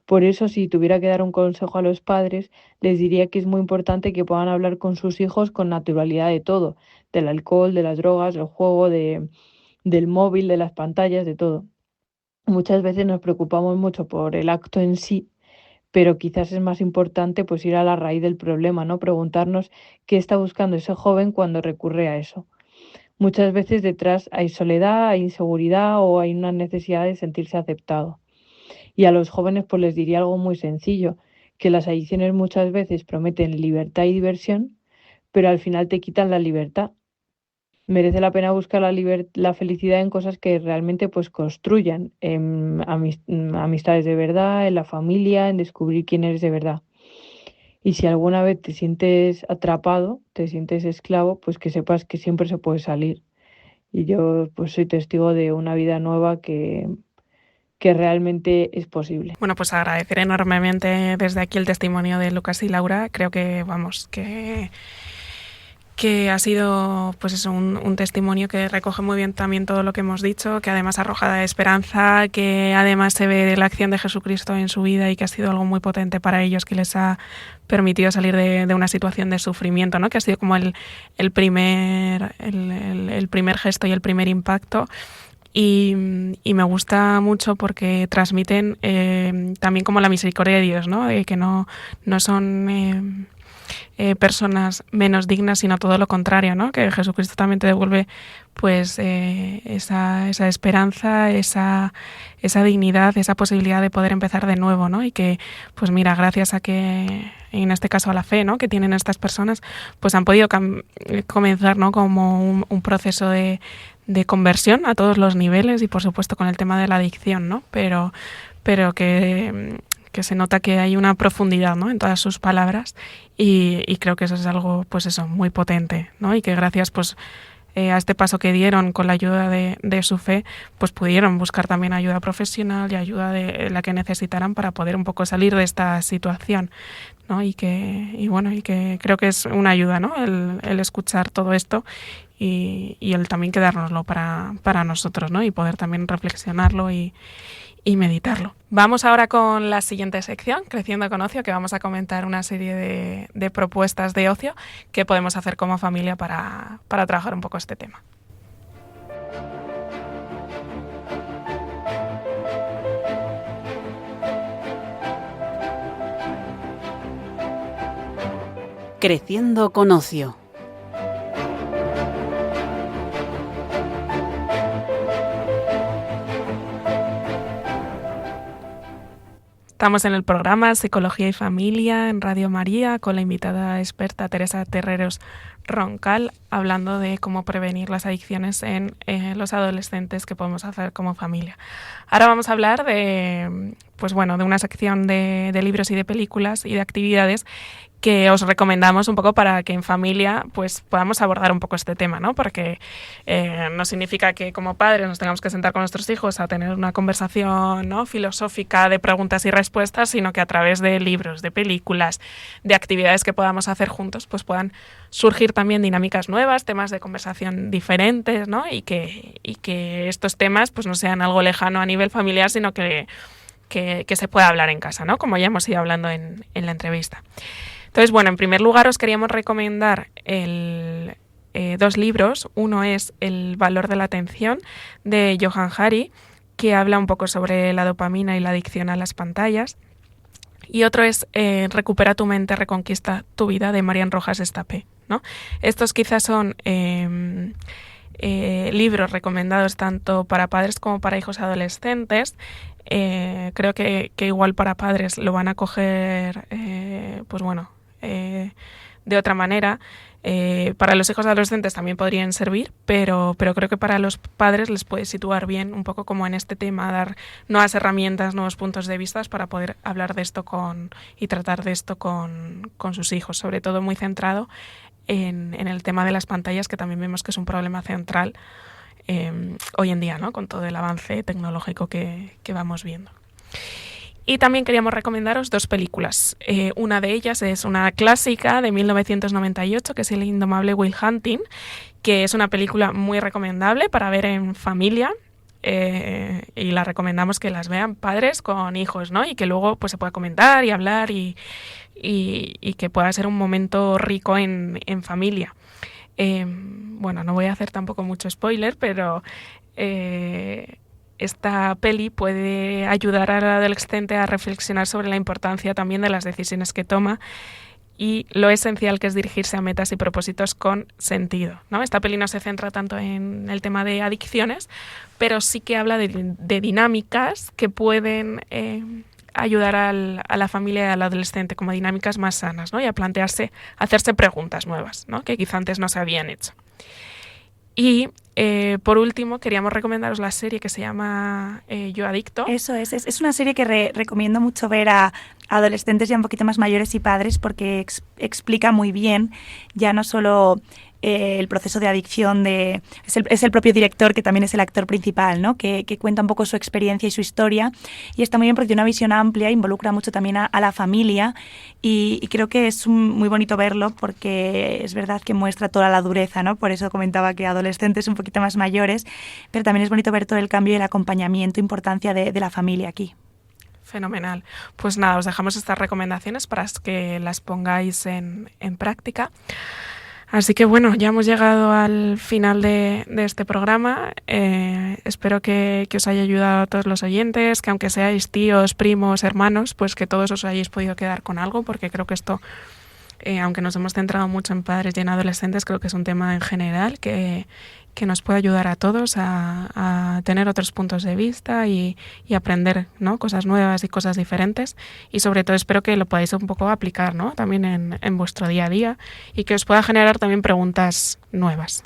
Por eso, si tuviera que dar un consejo a los padres, les diría que es muy importante que puedan hablar con sus hijos con naturalidad de todo, del alcohol, de las drogas, del juego, del móvil, de las pantallas, de todo. Muchas veces nos preocupamos mucho por el acto en sí, pero quizás es más importante pues ir a la raíz del problema, ¿no? Preguntarnos qué está buscando ese joven cuando recurre a eso. Muchas veces detrás hay soledad, hay inseguridad o hay una necesidad de sentirse aceptado. Y a los jóvenes pues les diría algo muy sencillo, que las adicciones muchas veces prometen libertad y diversión, pero al final te quitan la libertad. Merece la pena buscar la felicidad en cosas que realmente pues construyan, en amistades de verdad, en la familia, en descubrir quién eres de verdad. Y si alguna vez te sientes atrapado, te sientes esclavo, pues que sepas que siempre se puede salir. Y yo pues soy testigo de una vida nueva que realmente es posible. Bueno, pues agradecer enormemente desde aquí el testimonio de Lucas y Laura. Creo que, vamos, que ha sido pues eso, un testimonio que recoge muy bien también todo lo que hemos dicho, que además arroja esperanza, que además se ve la acción de Jesucristo en su vida y que ha sido algo muy potente para ellos, que les ha permitido salir de una situación de sufrimiento, ¿no? Que ha sido como el primer gesto y el primer impacto. y me gusta mucho porque transmiten también como la misericordia de Dios, ¿no? Que no son personas menos dignas, sino todo lo contrario, ¿no? Que Jesucristo también te devuelve pues esa esperanza, esa dignidad, esa posibilidad de poder empezar de nuevo, ¿no? Y que, pues mira, gracias a que, en este caso a la fe, ¿no?, que tienen estas personas, pues han podido comenzar, ¿no?, como un proceso de conversión a todos los niveles y, por supuesto, con el tema de la adicción, ¿no? Pero que se nota que hay una profundidad, ¿no?, en todas sus palabras y creo que eso es algo, pues eso, muy potente, ¿no? Y que gracias, pues, a este paso que dieron con la ayuda de su fe, pues pudieron buscar también ayuda profesional y ayuda de la que necesitaran para poder un poco salir de esta situación, ¿no? Y que creo que es una ayuda, ¿no?, el escuchar todo esto y el también quedárnoslo para nosotros, ¿no?, y poder también reflexionarlo y meditarlo. Vamos ahora con la siguiente sección, Creciendo con Ocio, que vamos a comentar una serie de propuestas de ocio que podemos hacer como familia para trabajar un poco este tema. Creciendo con Ocio. Estamos en el programa Psicología y Familia en Radio María con la invitada experta Teresa Terreros Roncal, hablando de cómo prevenir las adicciones en los adolescentes que podemos hacer como familia. Ahora vamos a hablar de una sección de libros y de películas y de actividades que os recomendamos un poco para que en familia pues podamos abordar un poco este tema, ¿no? Porque no significa que como padres nos tengamos que sentar con nuestros hijos a tener una conversación, ¿no?, filosófica de preguntas y respuestas, sino que a través de libros, de películas, de actividades que podamos hacer juntos, pues puedan surgir también dinámicas nuevas, temas de conversación diferentes, ¿no? Y que estos temas pues no sean algo lejano a nivel familiar, sino que se pueda hablar en casa, ¿no?, como ya hemos ido hablando en la entrevista. Entonces, bueno, en primer lugar os queríamos recomendar dos libros. Uno es El valor de la atención, de Johann Hari, que habla un poco sobre la dopamina y la adicción a las pantallas. Y otro es Recupera tu mente, reconquista tu vida, de Marian Rojas Estapé, ¿no? Estos quizás son libros recomendados tanto para padres como para hijos adolescentes. Creo que igual para padres lo van a coger de otra manera. Para los hijos adolescentes también podrían servir, pero creo que para los padres les puede situar bien un poco como en este tema, dar nuevas herramientas, nuevos puntos de vista para poder hablar de esto y tratar de esto con sus hijos, sobre todo muy centrado en el tema de las pantallas, que también vemos que es un problema central hoy en día, ¿no?, con todo el avance tecnológico que vamos viendo. Y también queríamos recomendaros dos películas. Una de ellas es una clásica de 1998, que es El indomable Will Hunting, que es una película muy recomendable para ver en familia. Y la recomendamos que las vean padres con hijos, ¿no? Y que luego pues se pueda comentar y hablar y que pueda ser un momento rico en familia. No voy a hacer tampoco mucho spoiler, pero esta peli puede ayudar al adolescente a reflexionar sobre la importancia también de las decisiones que toma y lo esencial que es dirigirse a metas y propósitos con sentido, ¿no? Esta peli no se centra tanto en el tema de adicciones, pero sí que habla de dinámicas que pueden ayudar a la familia y al adolescente como dinámicas más sanas, ¿no? Y a hacerse preguntas nuevas, ¿no?, que quizá antes no se habían hecho. Y por último, queríamos recomendaros la serie que se llama Yo Adicto. Eso es una serie que recomiendo mucho ver a adolescentes ya un poquito más mayores y padres, porque explica muy bien ya no solo el proceso de adicción es el propio director, que también es el actor principal, ¿no?, que cuenta un poco su experiencia y su historia, y está muy bien porque tiene una visión amplia, involucra mucho también a la familia y creo que es muy bonito verlo, porque es verdad que muestra toda la dureza, ¿no? Por eso comentaba que adolescentes un poquito más mayores, pero también es bonito ver todo el cambio y el acompañamiento, importancia de la familia aquí. Fenomenal. Pues nada, os dejamos estas recomendaciones para que las pongáis en práctica. Así que bueno, ya hemos llegado al final de este programa. Espero que os haya ayudado a todos los oyentes, que aunque seáis tíos, primos, hermanos, pues que todos os hayáis podido quedar con algo, porque creo que esto, aunque nos hemos centrado mucho en padres y en adolescentes, creo que es un tema en general que nos puede ayudar a todos a tener otros puntos de vista y aprender, ¿no?, cosas nuevas y cosas diferentes, y sobre todo espero que lo podáis un poco aplicar, ¿no?, también en vuestro día a día, y que os pueda generar también preguntas nuevas.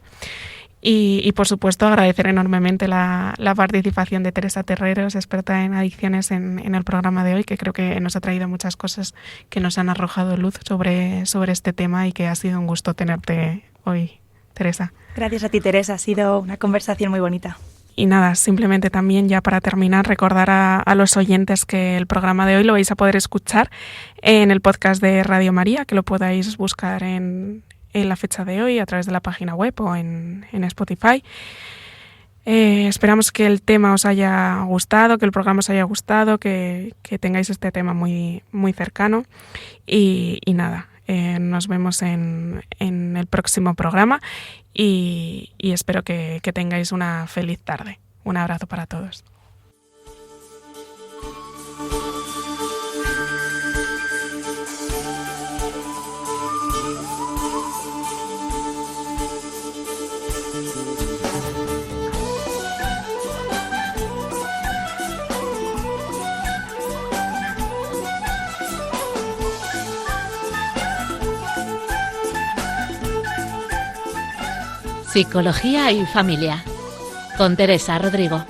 Y por supuesto agradecer enormemente la participación de Teresa Terreros, experta en adicciones en el programa de hoy, que creo que nos ha traído muchas cosas que nos han arrojado luz sobre este tema, y que ha sido un gusto tenerte hoy, Teresa. Gracias a ti, Teresa. Ha sido una conversación muy bonita. Y nada, simplemente también ya para terminar, recordar a los oyentes que el programa de hoy lo vais a poder escuchar en el podcast de Radio María, que lo podáis buscar en la fecha de hoy a través de la página web o en Spotify. Esperamos que el tema os haya gustado, que el programa os haya gustado, que tengáis este tema muy, muy cercano. Y nada, nos vemos en el próximo programa y espero que tengáis una feliz tarde. Un abrazo para todos. Psicología y familia, con Teresa Rodrigo.